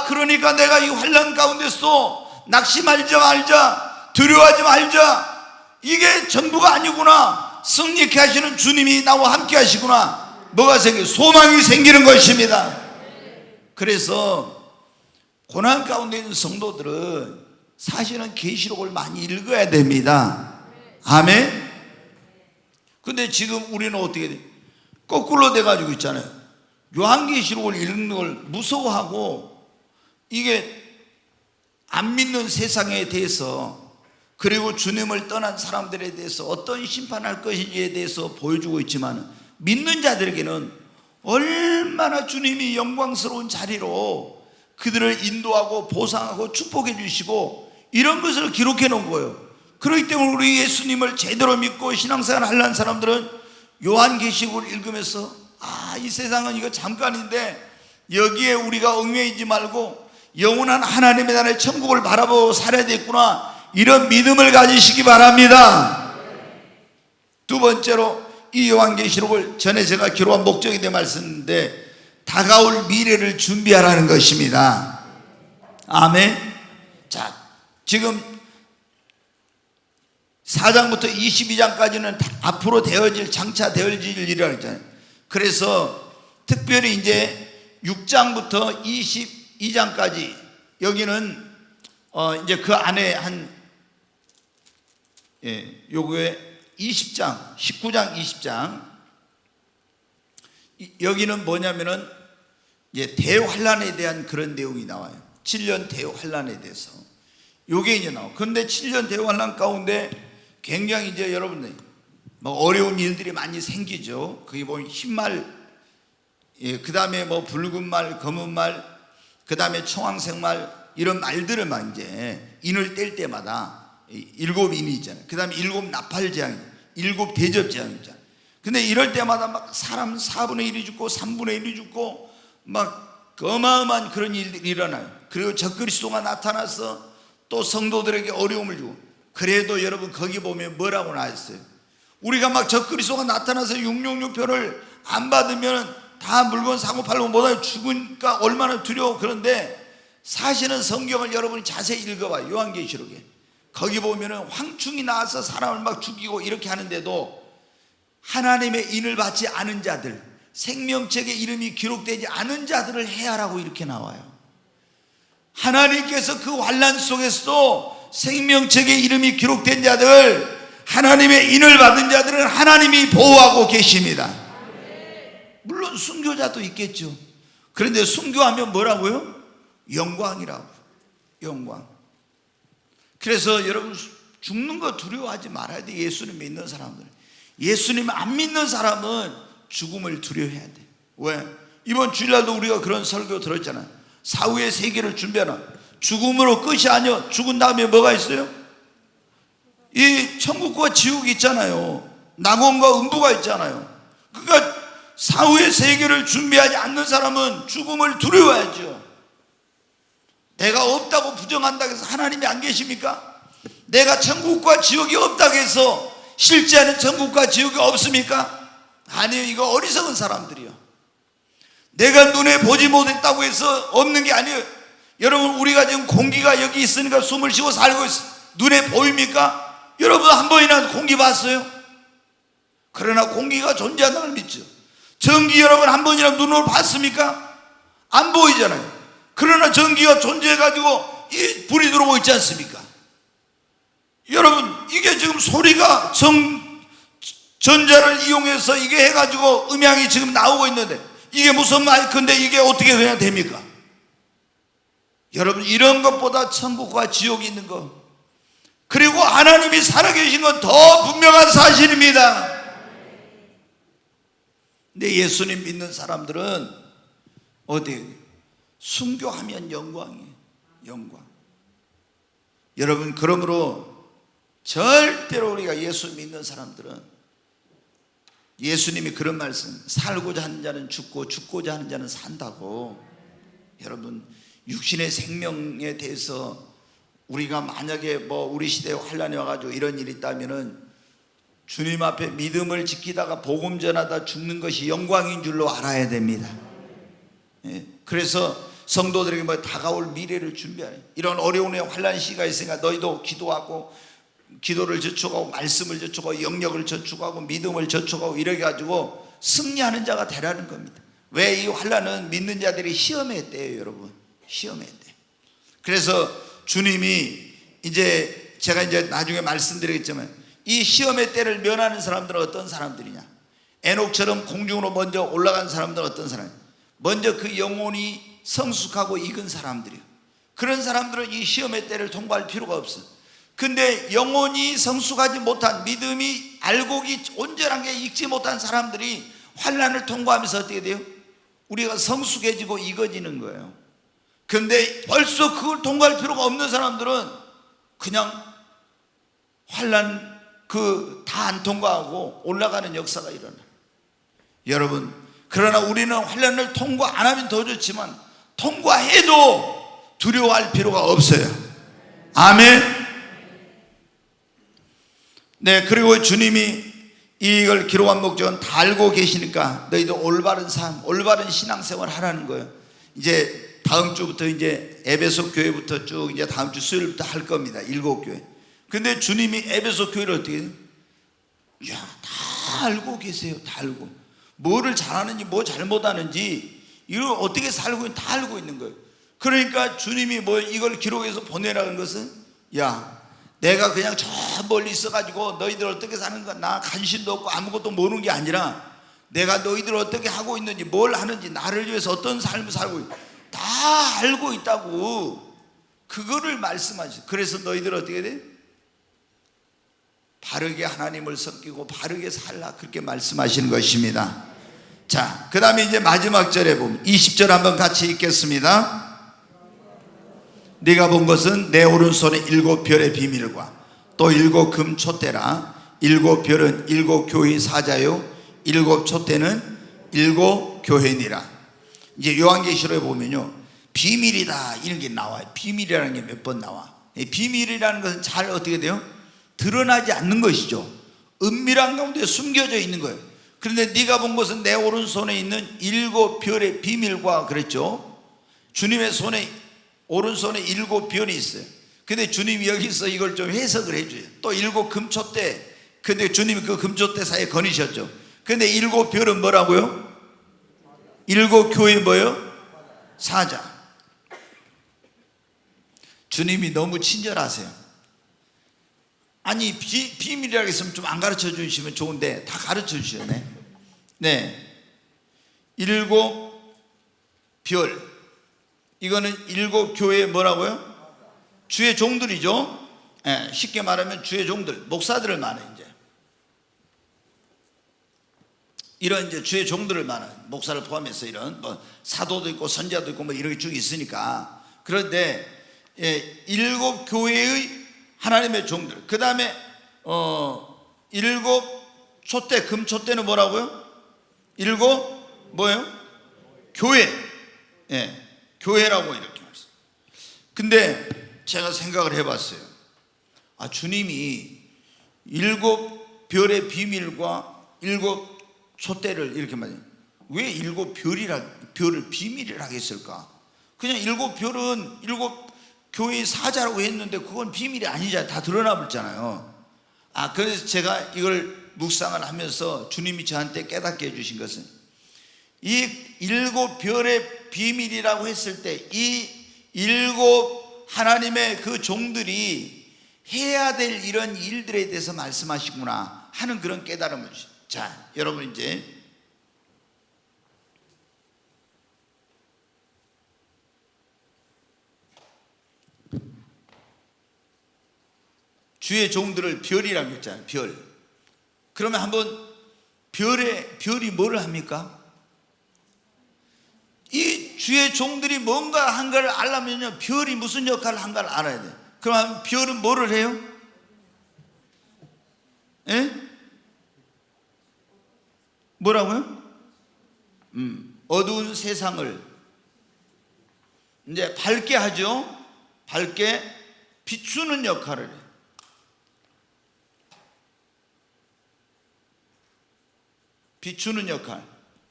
그러니까 내가 이 환난 가운데서도 낙심하지 말자, 두려워하지 말자, 이게 전부가 아니구나, 승리케 하시는 주님이 나와 함께 하시구나, 뭐가 생겨요? 소망이 생기는 것입니다. 그래서 고난 가운데 있는 성도들은 사실은 계시록을 많이 읽어야 됩니다. 아멘. 근데 지금 우리는 어떻게 돼? 거꾸로 돼가지고 있잖아요. 요한계시록을 읽는 걸 무서워하고, 이게 안 믿는 세상에 대해서, 그리고 주님을 떠난 사람들에 대해서 어떤 심판할 것인지에 대해서 보여주고 있지만, 믿는 자들에게는 얼마나 주님이 영광스러운 자리로 그들을 인도하고 보상하고 축복해 주시고 이런 것을 기록해 놓은 거예요. 그렇기 때문에 우리 예수님을 제대로 믿고 신앙생활 하려는 사람들은 요한계시록을 읽으면서 이 세상은 이거 잠깐인데 여기에 우리가 얽매이지 말고 영원한 하나님의 나라의 천국을 바라보고 살아야 되겠구나, 이런 믿음을 가지시기 바랍니다. 두 번째로, 이 요한계시록을 전에 제가 기록한 목적에 대해 말씀인데 다가올 미래를 준비하라는 것입니다. 아멘. 자, 지금 4장부터 22장까지는 앞으로 되어질, 장차 되어질 일이라고 했잖아요. 그래서 특별히 이제 6장부터 22장까지 여기는 이제 그 안에 요거에 20장, 19장, 20장, 여기는 뭐냐면은 이제 대환란에 대한 그런 내용이 나와요. 7년 대환란에 대해서 요게 이제 나와. 그런데 7년 대환란 가운데 굉장히 이제 여러분들 뭐 어려운 일들이 많이 생기죠. 거기 보면 흰말, 그 다음에 뭐 붉은 말, 검은 말, 그 다음에 청왕생말 이런 말들을 막 이제 인을 뗄 때마다 7인이 있잖아요. 그 다음에 7 나팔재앙, 7 대접재앙 있잖아요. 근데 이럴 때마다 막 사람 4분의 1이 죽고 3분의 1이 죽고 막 어마어마한 그런 일들이 일어나요. 그리고 적그리스도가 나타나서 또 성도들에게 어려움을 주고. 그래도 여러분 거기 보면 뭐라고 나왔어요? 우리가 막 적그리스도가 나타나서 666표를 안 받으면 다 물건 사고 팔고 못하면 죽으니까 얼마나 두려워. 그런데 사실은 성경을 여러분이 자세히 읽어봐요. 요한계시록에 거기 보면은 황충이 나와서 사람을 막 죽이고 이렇게 하는데도 하나님의 인을 받지 않은 자들, 생명책에 이름이 기록되지 않은 자들을 해하라고 이렇게 나와요. 하나님께서 그 환난 속에서도 생명책에 이름이 기록된 자들, 하나님의 인을 받은 자들은 하나님이 보호하고 계십니다. 물론 순교자도 있겠죠. 그런데 순교하면 뭐라고요? 영광이라고. 영광. 그래서 여러분 죽는 거 두려워하지 말아야 돼. 예수님 믿는 사람들. 예수님 안 믿는 사람은 죽음을 두려워해야 돼. 왜? 이번 주일날도 우리가 그런 설교 들었잖아요. 사후의 세계를 준비하라. 죽음으로 끝이 아니요. 죽은 다음에 뭐가 있어요? 이 천국과 지옥이 있잖아요. 낙원과 음부가 있잖아요. 그러니까 사후의 세계를 준비하지 않는 사람은 죽음을 두려워하죠. 내가 없다고 부정한다고 해서 하나님이 안 계십니까? 내가 천국과 지옥이 없다고 해서 실제하는 천국과 지옥이 없습니까? 아니에요. 이거 어리석은 사람들이요. 내가 눈에 보지 못했다고 해서 없는 게 아니에요. 여러분 우리가 지금 공기가 여기 있으니까 숨을 쉬고 살고 있어. 눈에 보입니까? 여러분 한 번이나 공기 봤어요? 그러나 공기가 존재한다는 걸 믿죠. 전기 여러분 한 번이나 눈으로 봤습니까? 안 보이잖아요. 그러나 전기가 존재해가지고 이 불이 들어오고 있지 않습니까? 여러분 이게 지금 소리가 전자를 이용해서 이게 해가지고 음향이 지금 나오고 있는데 이게 무슨 마이크인데 이게 어떻게 그냥 됩니까? 여러분 이런 것보다 천국과 지옥이 있는 것, 그리고 하나님이 살아계신 건 더 분명한 사실입니다. 근데 예수님 믿는 사람들은 어디 순교하면 영광이에요. 영광. 여러분 그러므로 절대로 우리가 예수 믿는 사람들은 예수님이 그런 말씀, 살고자 하는 자는 죽고 죽고자 하는 자는 산다고. 여러분 육신의 생명에 대해서 우리가 만약에 뭐 우리 시대에 환란이 와가지고 이런 일이 있다면은 주님 앞에 믿음을 지키다가 복음 전하다 죽는 것이 영광인 줄로 알아야 됩니다. 예. 그래서 성도들에게 뭐 다가올 미래를 준비하래. 이런 어려운 환란 시기가 있으니까 너희도 기도하고 기도를 저축하고 말씀을 저축하고 영역을 저축하고 믿음을 저축하고 이래 가지고 승리하는 자가 되라는 겁니다. 왜 이 환란은 믿는 자들이 시험에 때예요, 여러분. 시험에 때. 그래서 주님이 이제 제가 이제 나중에 말씀드리겠지만 이 시험의 때를 면하는 사람들은 어떤 사람들이냐? 에녹처럼 공중으로 먼저 올라간 사람들은 어떤 사람이냐? 먼저 그 영혼이 성숙하고 익은 사람들이에요. 그런 사람들은 이 시험의 때를 통과할 필요가 없어. 근데 영혼이 성숙하지 못한, 믿음이 알곡이 온전한 게 익지 못한 사람들이 환난을 통과하면서 어떻게 돼요? 우리가 성숙해지고 익어지는 거예요. 근데 벌써 그걸 통과할 필요가 없는 사람들은 그냥 환난 다 안 통과하고 올라가는 역사가 일어나. 여러분 그러나 우리는 환난을 통과 안 하면 더 좋지만 통과해도 두려워할 필요가 없어요. 아멘. 네, 그리고 주님이 이걸 기록한 목적은 다 알고 계시니까 너희도 올바른 삶, 올바른 신앙생활 하라는 거예요. 이제 다음 주부터 이제 에베소 교회부터 쭉 이제 다음 주 수요일부터 할 겁니다. 7교회. 근데 주님이 에베소 교회를 어떻게 해요? 야, 다 알고 계세요. 다 알고. 뭐를 잘하는지 뭐 잘못하는지 이걸 어떻게 살고 있는지 다 알고 있는 거예요. 그러니까 주님이 뭐 이걸 기록해서 보내라는 것은, 야, 내가 그냥 저 멀리 있어가지고 너희들 어떻게 사는가 나 관심도 없고 아무것도 모르는 게 아니라 내가 너희들 어떻게 하고 있는지 뭘 하는지 나를 위해서 어떤 삶을 살고 있는지 다 알고 있다고. 그거를 말씀하시죠. 그래서 너희들 어떻게 돼? 바르게 하나님을 섬기고 바르게 살라, 그렇게 말씀하시는 것입니다. 자, 그 다음에 이제 마지막 절에 보면 20절 한번 같이 읽겠습니다. 네가 본 것은 내 오른손에 7별의 비밀과 또 7금 촛대라. 7별은 7교회의 사자요 7촛대는 7교회니라. 이제 요한계시록에 보면요, 비밀이다 이런 게 나와요. 비밀이라는 게 몇 번 나와. 비밀이라는 것은 잘 어떻게 돼요? 드러나지 않는 것이죠. 은밀한 가운데 숨겨져 있는 거예요. 그런데 네가 본 것은 내 오른손에 있는 7별의 비밀과 그랬죠. 주님의 손에 오른손에 7별이 있어요. 근데 주님이 여기서 이걸 좀 해석을 해줘요. 또 7금촛대. 근데 주님이 그 금촛대 사이에 거니셨죠. 근데 7별은 뭐라고요? 7교회 뭐예요? 사자. 주님이 너무 친절하세요. 아니 비밀이라고 했으면 좀 안 가르쳐 주시면 좋은데 다 가르쳐 주셨네. 네, 7별. 이거는 7교회 뭐라고요? 주의 종들이죠. 네, 쉽게 말하면 주의 종들, 목사들을 말해요. 이제 이런 이제 주의 종들을 말해요. 목사를 포함해서 이런 뭐 사도도 있고 선자도 있고 뭐 이런 게 쭉 있으니까. 그런데 7교회의 하나님의 종들. 그 다음에 7촛대, 금촛대는 뭐라고요? 7 뭐예요? 교회. 예, 교회라고 이렇게 말했어요. 근데 제가 생각을 해봤어요. 주님이 7별의 비밀과 7촛대를 이렇게 말해요. 왜 7별을 비밀이라고 했을까? 그냥 7별은 7교회의 사자라고 했는데 그건 비밀이 아니잖아요. 다 드러나 버렸잖아요. 그래서 제가 이걸 묵상을 하면서 주님이 저한테 깨닫게 해주신 것은, 이 7별의 비밀이라고 했을 때 이 7 하나님의 그 종들이 해야 될 이런 일들에 대해서 말씀하시구나 하는 그런 깨달음을 주시죠. 자, 여러분 이제 주의 종들을 별이라고 했잖아요. 별. 그러면 한번 별이 뭐를 합니까? 이 주의 종들이 뭔가 한 걸 알려면요, 별이 무슨 역할을 한 걸 알아야 돼요. 그럼 별은 뭐를 해요? 예? 뭐라고요? 어두운 세상을 이제 밝게 하죠. 밝게 비추는 역할을 해요. 비추는 역할.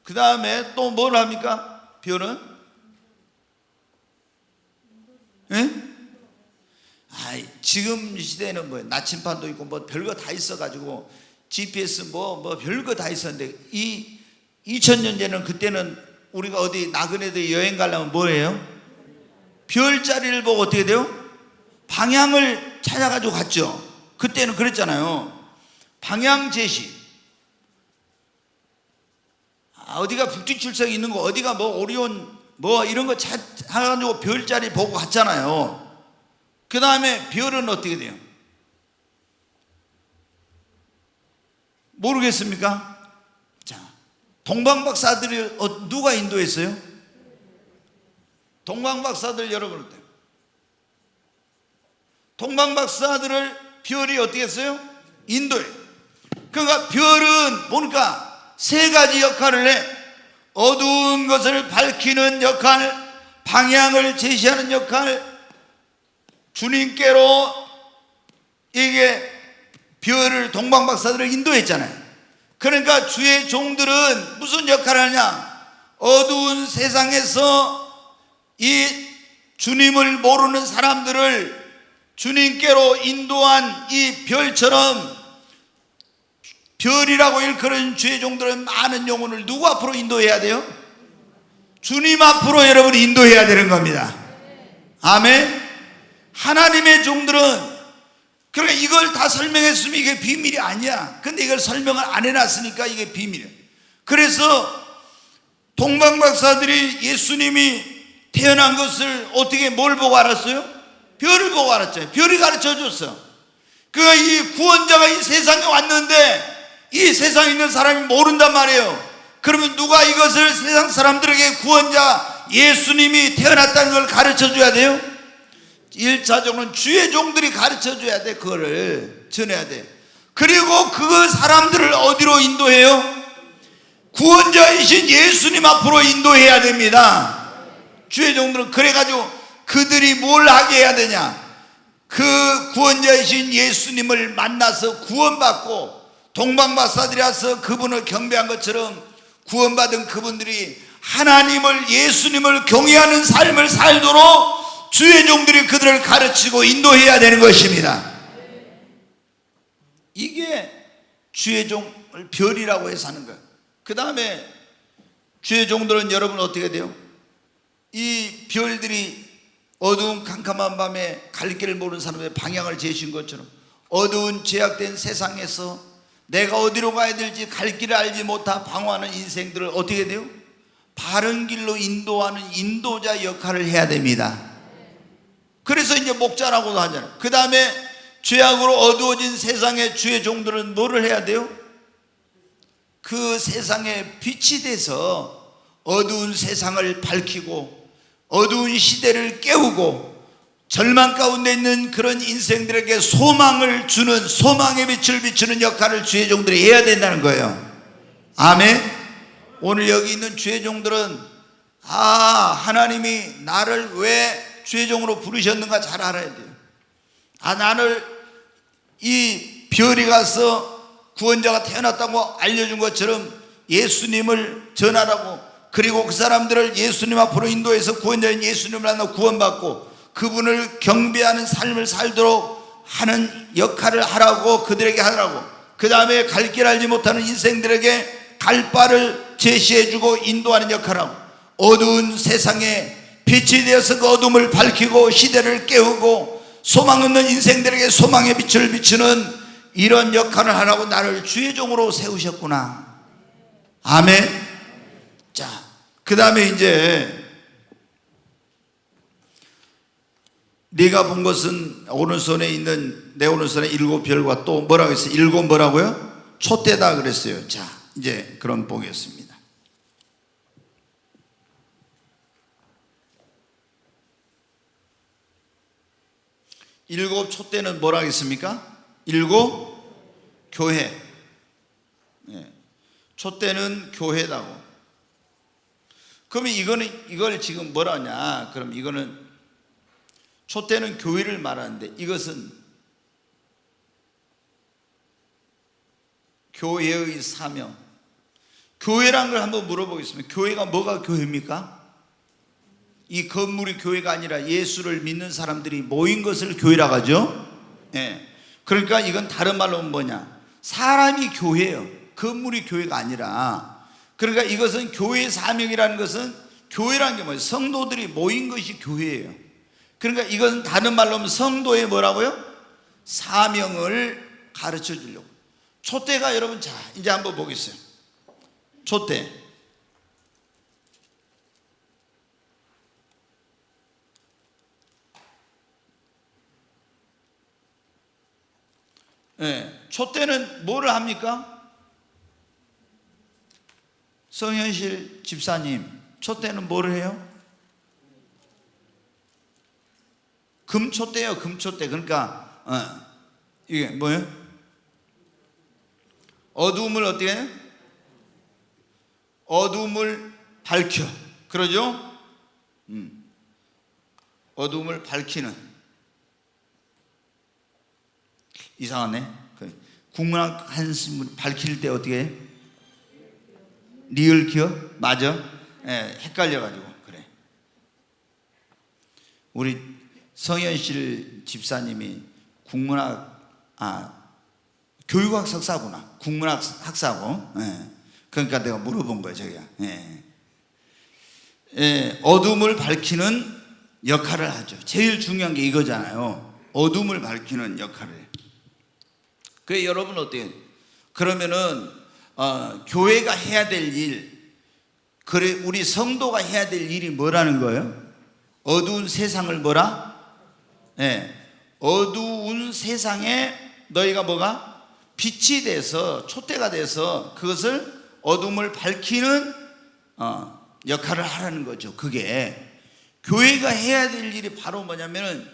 그 다음에 또 뭘 합니까? 별은? 예? 지금 시대에는 뭐 나침반도 있고 뭐 별거 다 있어가지고 GPS 뭐 별거 다 있었는데, 이 2000년 전에는, 그때는 우리가 어디 나그네들 여행 가려면 뭐예요? 별자리를 보고 어떻게 돼요? 방향을 찾아가지고 갔죠. 그때는 그랬잖아요. 방향 제시. 어디가 북두칠성이 있는 거, 어디가 뭐 오리온 뭐 이런 거 찾아가지고 별자리 보고 갔잖아요. 그 다음에 별은 어떻게 돼요? 모르겠습니까? 자, 동방박사들이 누가 인도했어요? 동방박사들 여러분 어때요? 동방박사들을 별이 어떻게 했어요? 인도해. 그러니까 별은 보니까 세 가지 역할을 해. 어두운 것을 밝히는 역할, 방향을 제시하는 역할, 주님께로 이게 별을, 동방박사들을 인도했잖아요. 그러니까 주의 종들은 무슨 역할을 하냐? 어두운 세상에서 이 주님을 모르는 사람들을 주님께로 인도한 이 별처럼, 별이라고 일컬은 주의 종들은 많은 영혼을 누구 앞으로 인도해야 돼요? 주님 앞으로 여러분이 인도해야 되는 겁니다. 아멘. 하나님의 종들은, 그러니까 이걸 다 설명했으면 이게 비밀이 아니야. 근데 이걸 설명을 안 해놨으니까 이게 비밀이야. 그래서 동방박사들이 예수님이 태어난 것을 어떻게, 뭘 보고 알았어요? 별을 보고 알았잖아요. 별이 가르쳐 줬어. 그러니까 이 구원자가 이 세상에 왔는데 이 세상에 있는 사람이 모른단 말이에요. 그러면 누가 이것을 세상 사람들에게 구원자 예수님이 태어났다는 걸 가르쳐 줘야 돼요? 1차적으로는 주의 종들이 가르쳐 줘야 돼. 그거를 전해야 돼. 그리고 그 사람들을 어디로 인도해요? 구원자이신 예수님 앞으로 인도해야 됩니다. 주의 종들은 그래가지고 그들이 뭘 하게 해야 되냐? 그 구원자이신 예수님을 만나서 구원받고 동방박사들이 와서 그분을 경배한 것처럼 구원받은 그분들이 하나님을, 예수님을 경외하는 삶을 살도록 주의 종들이 그들을 가르치고 인도해야 되는 것입니다. 이게 주의 종을 별이라고 해서 하는 거예요. 그 다음에 주의 종들은 여러분 어떻게 돼요? 이 별들이 어두운 캄캄한 밤에 갈 길을 모르는 사람의 방향을 제시한 것처럼 어두운 제약된 세상에서 내가 어디로 가야 될지 갈 길을 알지 못하 방황하는 인생들을 어떻게 돼요? 바른 길로 인도하는 인도자 역할을 해야 됩니다. 그래서 이제 목자라고도 하잖아요. 그 다음에 죄악으로 어두워진 세상의 주의 종들은 뭐를 해야 돼요? 그 세상에 빛이 돼서 어두운 세상을 밝히고 어두운 시대를 깨우고 절망 가운데 있는 그런 인생들에게 소망을 주는, 소망의 빛을 비추는 역할을 주의 종들이 해야 된다는 거예요. 아멘. 오늘 여기 있는 주의 종들은 하나님이 나를 왜 주의 종으로 부르셨는가 잘 알아야 돼요. 나를 이 별이 가서 구원자가 태어났다고 알려준 것처럼 예수님을 전하라고, 그리고 그 사람들을 예수님 앞으로 인도해서 구원자인 예수님을 만나 구원받고 그분을 경배하는 삶을 살도록 하는 역할을 하라고, 그들에게 하라고. 그 다음에 갈 길 알지 못하는 인생들에게 갈 바를 제시해주고 인도하는 역할을 하고, 어두운 세상에 빛이 되어서 그 어둠을 밝히고 시대를 깨우고 소망 없는 인생들에게 소망의 빛을 비추는 이런 역할을 하라고 나를 주의 종으로 세우셨구나. 아멘. 자, 그 다음에 이제 네가 본 것은 오른손에 있는 내 오른손에 7별과 또 뭐라고 했어요? 7 뭐라고요? 촛대다 그랬어요. 자, 이제 그럼 보겠습니다. 일곱 촛대는 뭐라 하겠습니까? 7 교회. 촛대는 교회다고. 그러면 이걸 지금 뭐라 하냐? 그럼 이거는 촛대는 교회를 말하는데 이것은 교회의 사명. 교회란 걸 한번 물어보겠습니다. 교회가 뭐가 교회입니까? 이 건물이 교회가 아니라 예수를 믿는 사람들이 모인 것을 교회라고 하죠. 그러니까 이건 다른 말로 하면 뭐냐? 사람이 교회예요. 건물이 교회가 아니라. 그러니까 이것은 교회의 사명이라는 것은, 교회라는 게 뭐예요? 성도들이 모인 것이 교회예요. 그러니까 이것은 다른 말로 하면 성도의 뭐라고요? 사명을 가르쳐 주려고. 촛대가 여러분, 자 이제 한번 보겠어요. 촛대. 촛대는 뭐를 합니까? 성현실 집사님, 촛대는 뭐를 해요? 금촛대예요. 금촛대. 그러니까 이게 뭐예요? 어두움을 어떻게 해요? 어두움을 밝혀. 그러죠? 어두움을 밝히는. 이상하네. 국문학 한신문 밝힐 때 어떻게 해? 리을 기어? 맞아? 헷갈려가지고 그래. 우리 성현실 집사님이 국문학 교육학 석사구나. 국문학 학사고. 그러니까 내가 물어본 거예요, 저기야. 어둠을 밝히는 역할을 하죠. 제일 중요한 게 이거잖아요. 어둠을 밝히는 역할을. 그래, 여러분 어때요? 그러면은 교회가 해야 될 일, 그래 우리 성도가 해야 될 일이 뭐라는 거예요? 어두운 세상을 뭐라? 어두운 세상에 너희가 뭐가? 빛이 돼서, 촛대가 돼서 그것을, 어둠을 밝히는 역할을 하라는 거죠. 그게 교회가 해야 될 일이 바로 뭐냐면은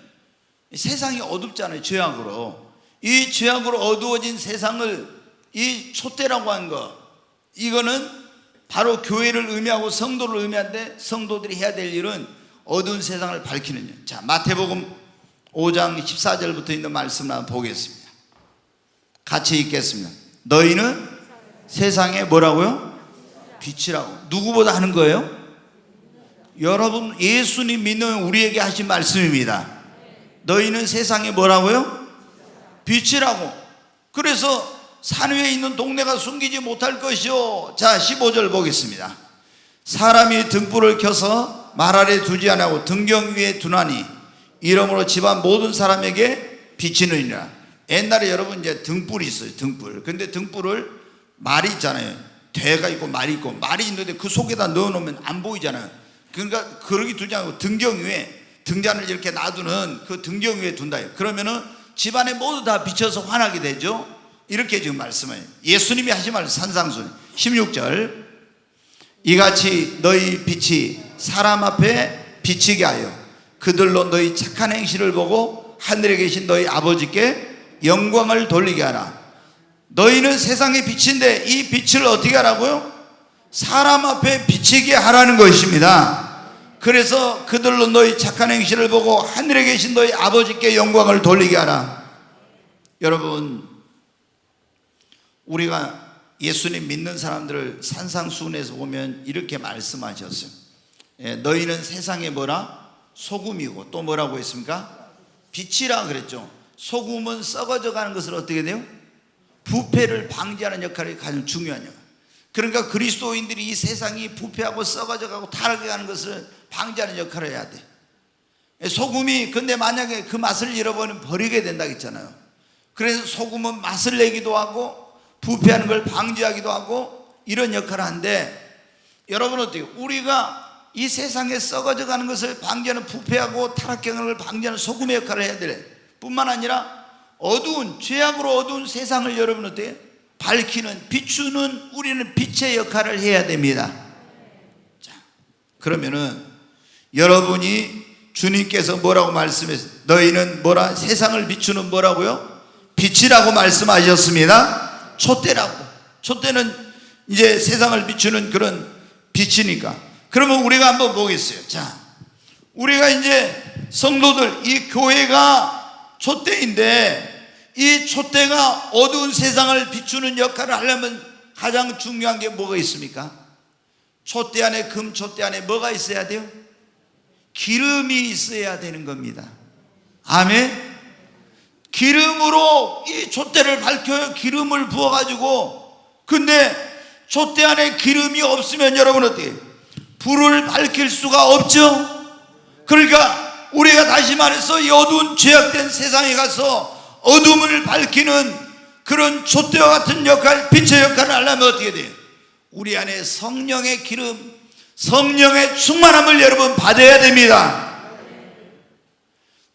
세상이 어둡잖아요. 죄악으로. 이 죄악으로 어두워진 세상을 이 촛대라고 하는 거, 이거는 바로 교회를 의미하고 성도를 의미하는데, 성도들이 해야 될 일은 어두운 세상을 밝히는 일. 자, 마태복음 5장 14절부터 있는 말씀을 한번 보겠습니다. 같이 읽겠습니다. 너희는 세상에 뭐라고요? 빛이라고. 누구보다 하는 거예요? 여러분, 예수님 믿는 우리에게 하신 말씀입니다. 너희는 세상에 뭐라고요? 빛이라고. 그래서 산 위에 있는 동네가 숨기지 못할 것이요. 자, 15절 보겠습니다. 사람이 등불을 켜서 말 아래 두지 아니하고 등경 위에 두나니 이러므로 집안 모든 사람에게 비치느니라. 옛날에 여러분 이제 등불이 있어요. 등불. 근데 등불을 말이 있잖아요. 대가 있고 말이 있고, 말이 있는데 그 속에다 넣어놓으면 안 보이잖아요. 그러니까 그러기 두지 않고 등경 위에, 등잔을 이렇게 놔두는 그 등경 위에 둔다. 그러면은 집안에 모두 다 비춰서 환하게 되죠. 이렇게 지금 말씀해요. 예수님이 하신 말, 산상순 16절. 이같이 너희 빛이 사람 앞에 비치게 하여 그들로 너희 착한 행실을 보고 하늘에 계신 너희 아버지께 영광을 돌리게 하라. 너희는 세상의 빛인데 이 빛을 어떻게 하라고요? 사람 앞에 비치게 하라는 것입니다. 그래서 그들로 너희 착한 행실을 보고 하늘에 계신 너희 아버지께 영광을 돌리게 하라. 여러분, 우리가 예수님 믿는 사람들을 산상수훈에서 보면 이렇게 말씀하셨어요. 너희는 세상에 뭐라? 소금이고, 또 뭐라고 했습니까? 빛이라 그랬죠. 소금은 썩어져 가는 것을 어떻게 돼요? 부패를 방지하는 역할이 가장 중요한 역할. 그러니까 그리스도인들이 이 세상이 부패하고 썩어져 가고 타락해 가는 것을 방지하는 역할을 해야 돼. 소금이 근데 만약에 그 맛을 잃어버리면 버리게 된다고 했잖아요. 그래서 소금은 맛을 내기도 하고 부패하는 걸 방지하기도 하고 이런 역할을 하는데, 여러분 어때요? 우리가 이 세상에 썩어져 가는 것을 방지하는, 부패하고 타락하는 걸 방지하는 소금의 역할을 해야 될 뿐만 아니라 어두운, 죄악으로 어두운 세상을 여러분 어때요? 밝히는, 비추는, 우리는 빛의 역할을 해야 됩니다. 자, 그러면은 여러분이 주님께서 뭐라고 말씀했어요? 너희는 뭐라? 세상을 비추는 뭐라고요? 빛이라고 말씀하셨습니다. 촛대라고. 촛대는 이제 세상을 비추는 그런 빛이니까. 그러면 우리가 한번 보겠어요. 자, 우리가 이제 성도들, 이 교회가 촛대인데, 이 촛대가 어두운 세상을 비추는 역할을 하려면 가장 중요한 게 뭐가 있습니까? 촛대 안에, 금 촛대 안에 뭐가 있어야 돼요? 기름이 있어야 되는 겁니다. 아멘. 기름으로 이 촛대를 밝혀요. 기름을 부어가지고. 근데 촛대 안에 기름이 없으면 여러분 어때요? 불을 밝힐 수가 없죠. 그러니까 우리가 다시 말해서 이 어두운 죄악된 세상에 가서 어둠을 밝히는 그런 촛대와 같은 역할, 빛의 역할을 하려면 어떻게 돼요? 우리 안에 성령의 기름, 성령의 충만함을 여러분 받아야 됩니다.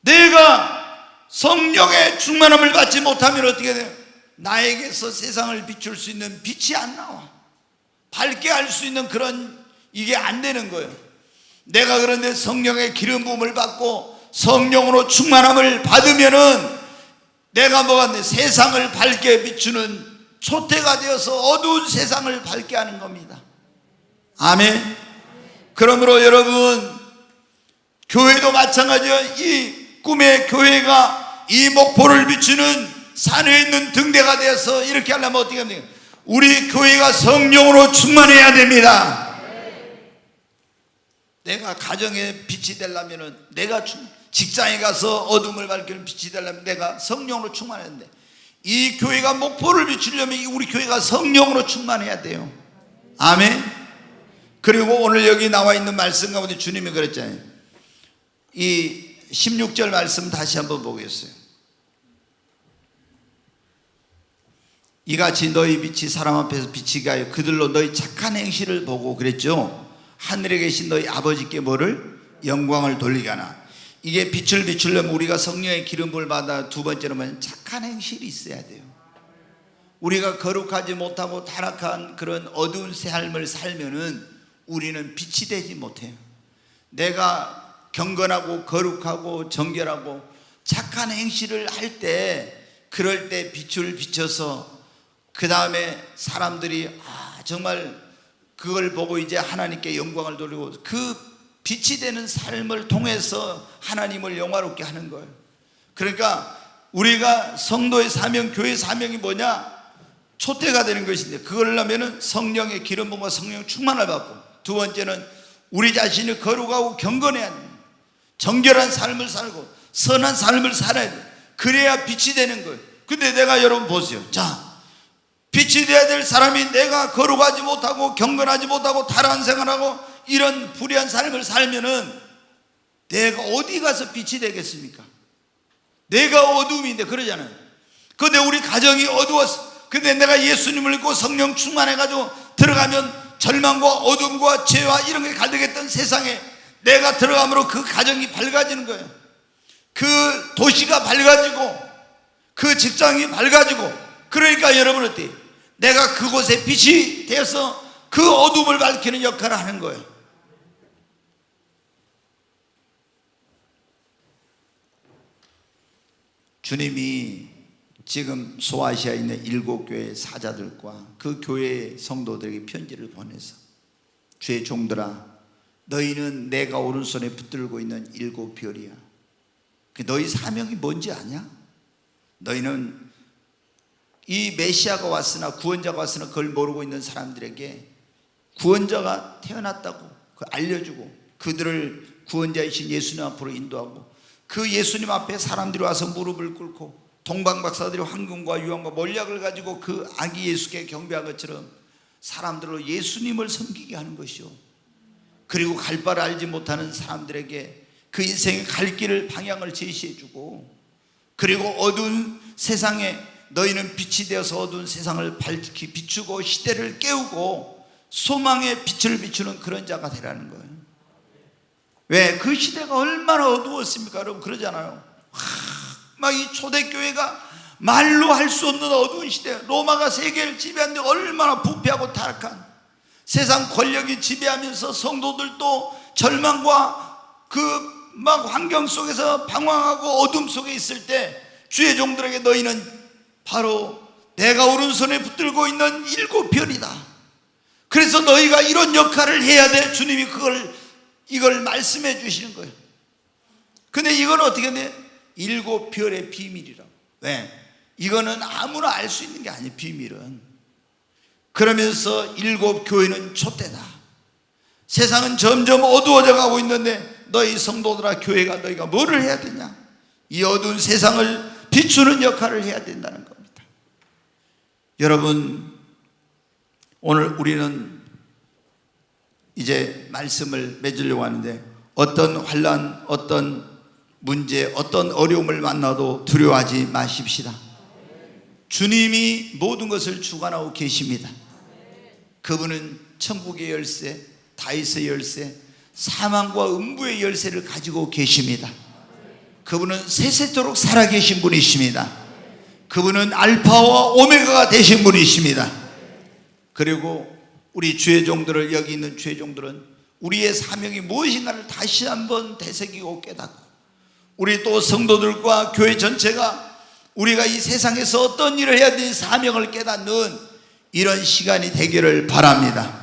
내가 성령의 충만함을 받지 못하면 어떻게 돼요? 나에게서 세상을 비출 수 있는 빛이 안 나와. 밝게 할 수 있는 그런, 이게 안 되는 거예요. 내가 그런데 성령의 기름 부음을 받고 성령으로 충만함을 받으면은 내가 뭐가 돼? 세상을 밝게 비추는 촛대가 되어서 어두운 세상을 밝게 하는 겁니다. 아멘. 그러므로 여러분, 교회도 마찬가지예요. 이 꿈의 교회가 이 목포를 비추는 산에 있는 등대가 되어서 이렇게 하려면 어떻게 합니까? 우리 교회가 성령으로 충만해야 됩니다. 내가 가정에 빛이 되려면, 내가 직장에 가서 어둠을 밝히는 빛이 되려면 내가 성령으로 충만해야 되는데, 이 교회가 목포를 비추려면 우리 교회가 성령으로 충만해야 돼요. 아멘. 그리고 오늘 여기 나와 있는 말씀 가운데 주님이 그랬잖아요. 이 16절 말씀 다시 한번 보겠어요. 이같이 너희 빛이 사람 앞에서 비치게 하여 그들로 너희 착한 행실을 보고, 그랬죠? 하늘에 계신 너희 아버지께 뭐를? 영광을 돌리게 하나. 이게 빛을 비추려면 우리가 성령의 기름을 받아, 두 번째로는 착한 행실이 있어야 돼요. 우리가 거룩하지 못하고 타락한 그런 어두운 삶을 살면은 우리는 빛이 되지 못해요. 내가 경건하고 거룩하고 정결하고 착한 행실을 할 때, 그럴 때 빛을 비춰서 그 다음에 사람들이 정말 그걸 보고 이제 하나님께 영광을 돌리고 그 빛이 되는 삶을 통해서 하나님을 영화롭게 하는 거예요. 그러니까 우리가 성도의 사명, 교회의 사명이 뭐냐? 촛대가 되는 것인데, 그걸 하면은 성령의 기름 부음과 성령 충만을 받고, 두 번째는 우리 자신이 거룩하고 경건해야 합니다. 정결한 삶을 살고 선한 삶을 살아야 돼. 그래야 빛이 되는 거예요. 근데 내가 여러분 보세요. 자, 빛이 되어야 될 사람이 내가 거룩하지 못하고 경건하지 못하고 타락한 생활하고 이런 불의한 삶을 살면은 내가 어디 가서 빛이 되겠습니까? 내가 어둠인데, 그러잖아요. 근데 우리 가정이 어두웠어. 근데 내가 예수님을 믿고 성령 충만해가지고 들어가면 절망과 어둠과 죄와 이런 게 가득했던 세상에 내가 들어감으로 그 가정이 밝아지는 거예요. 그 도시가 밝아지고 그 직장이 밝아지고, 그러니까 여러분 어때요? 내가 그곳에 빛이 되어서 그 어둠을 밝히는 역할을 하는 거예요. 주님이 지금 소아시아에 있는 7교회 사자들과 그 교회의 성도들에게 편지를 보내서, 주의 종들아, 너희는 내가 오른손에 붙들고 있는 7별이야. 너희 사명이 뭔지 아냐? 너희는 이 메시아가 왔으나, 구원자가 왔으나 그걸 모르고 있는 사람들에게 구원자가 태어났다고 알려주고, 그들을 구원자이신 예수님 앞으로 인도하고, 그 예수님 앞에 사람들이 와서 무릎을 꿇고 동방박사들이 황금과 유황과 몰약을 가지고 그 아기 예수께 경배한 것처럼 사람들로 예수님을 섬기게 하는 것이요, 그리고 갈 바를 알지 못하는 사람들에게 그 인생의 갈 길을, 방향을 제시해주고, 그리고 어두운 세상에 너희는 빛이 되어서 어두운 세상을 밝히 비추고 시대를 깨우고 소망의 빛을 비추는 그런 자가 되라는 거예요. 왜? 그 시대가 얼마나 어두웠습니까? 여러분 그러잖아요. 막 이 초대교회가 말로 할 수 없는 어두운 시대, 로마가 세계를 지배하는데 얼마나 부패하고 타락한 세상 권력이 지배하면서 성도들도 절망과 그 막 환경 속에서 방황하고 어둠 속에 있을 때, 주의 종들에게 너희는 바로 내가 오른손에 붙들고 있는 7별이다. 그래서 너희가 이런 역할을 해야 돼. 주님이 이걸 말씀해 주시는 거예요. 근데 이건 어떻게 돼? 7별의 비밀이라고. 왜? 이거는 아무나 알 수 있는 게 아니에요, 비밀은. 그러면서 7교회는 촛대다. 세상은 점점 어두워져 가고 있는데 너희 성도들아, 교회가 너희가 뭐를 해야 되냐? 이 어두운 세상을 비추는 역할을 해야 된다는 겁니다. 여러분, 오늘 우리는 이제 말씀을 맺으려고 하는데, 어떤 환난, 어떤 문제, 어떤 어려움을 만나도 두려워하지 마십시다. 주님이 모든 것을 주관하고 계십니다. 그분은 천국의 열쇠, 다윗의 열쇠, 사망과 음부의 열쇠를 가지고 계십니다. 그분은 세세토록 살아계신 분이십니다. 그분은 알파와 오메가가 되신 분이십니다. 그리고 우리 주의 종들을, 여기 있는 주의 종들은 우리의 사명이 무엇인가를 다시 한번 되새기고 깨닫고, 우리 또 성도들과 교회 전체가 우리가 이 세상에서 어떤 일을 해야 되는 사명을 깨닫는 이런 시간이 되기를 바랍니다.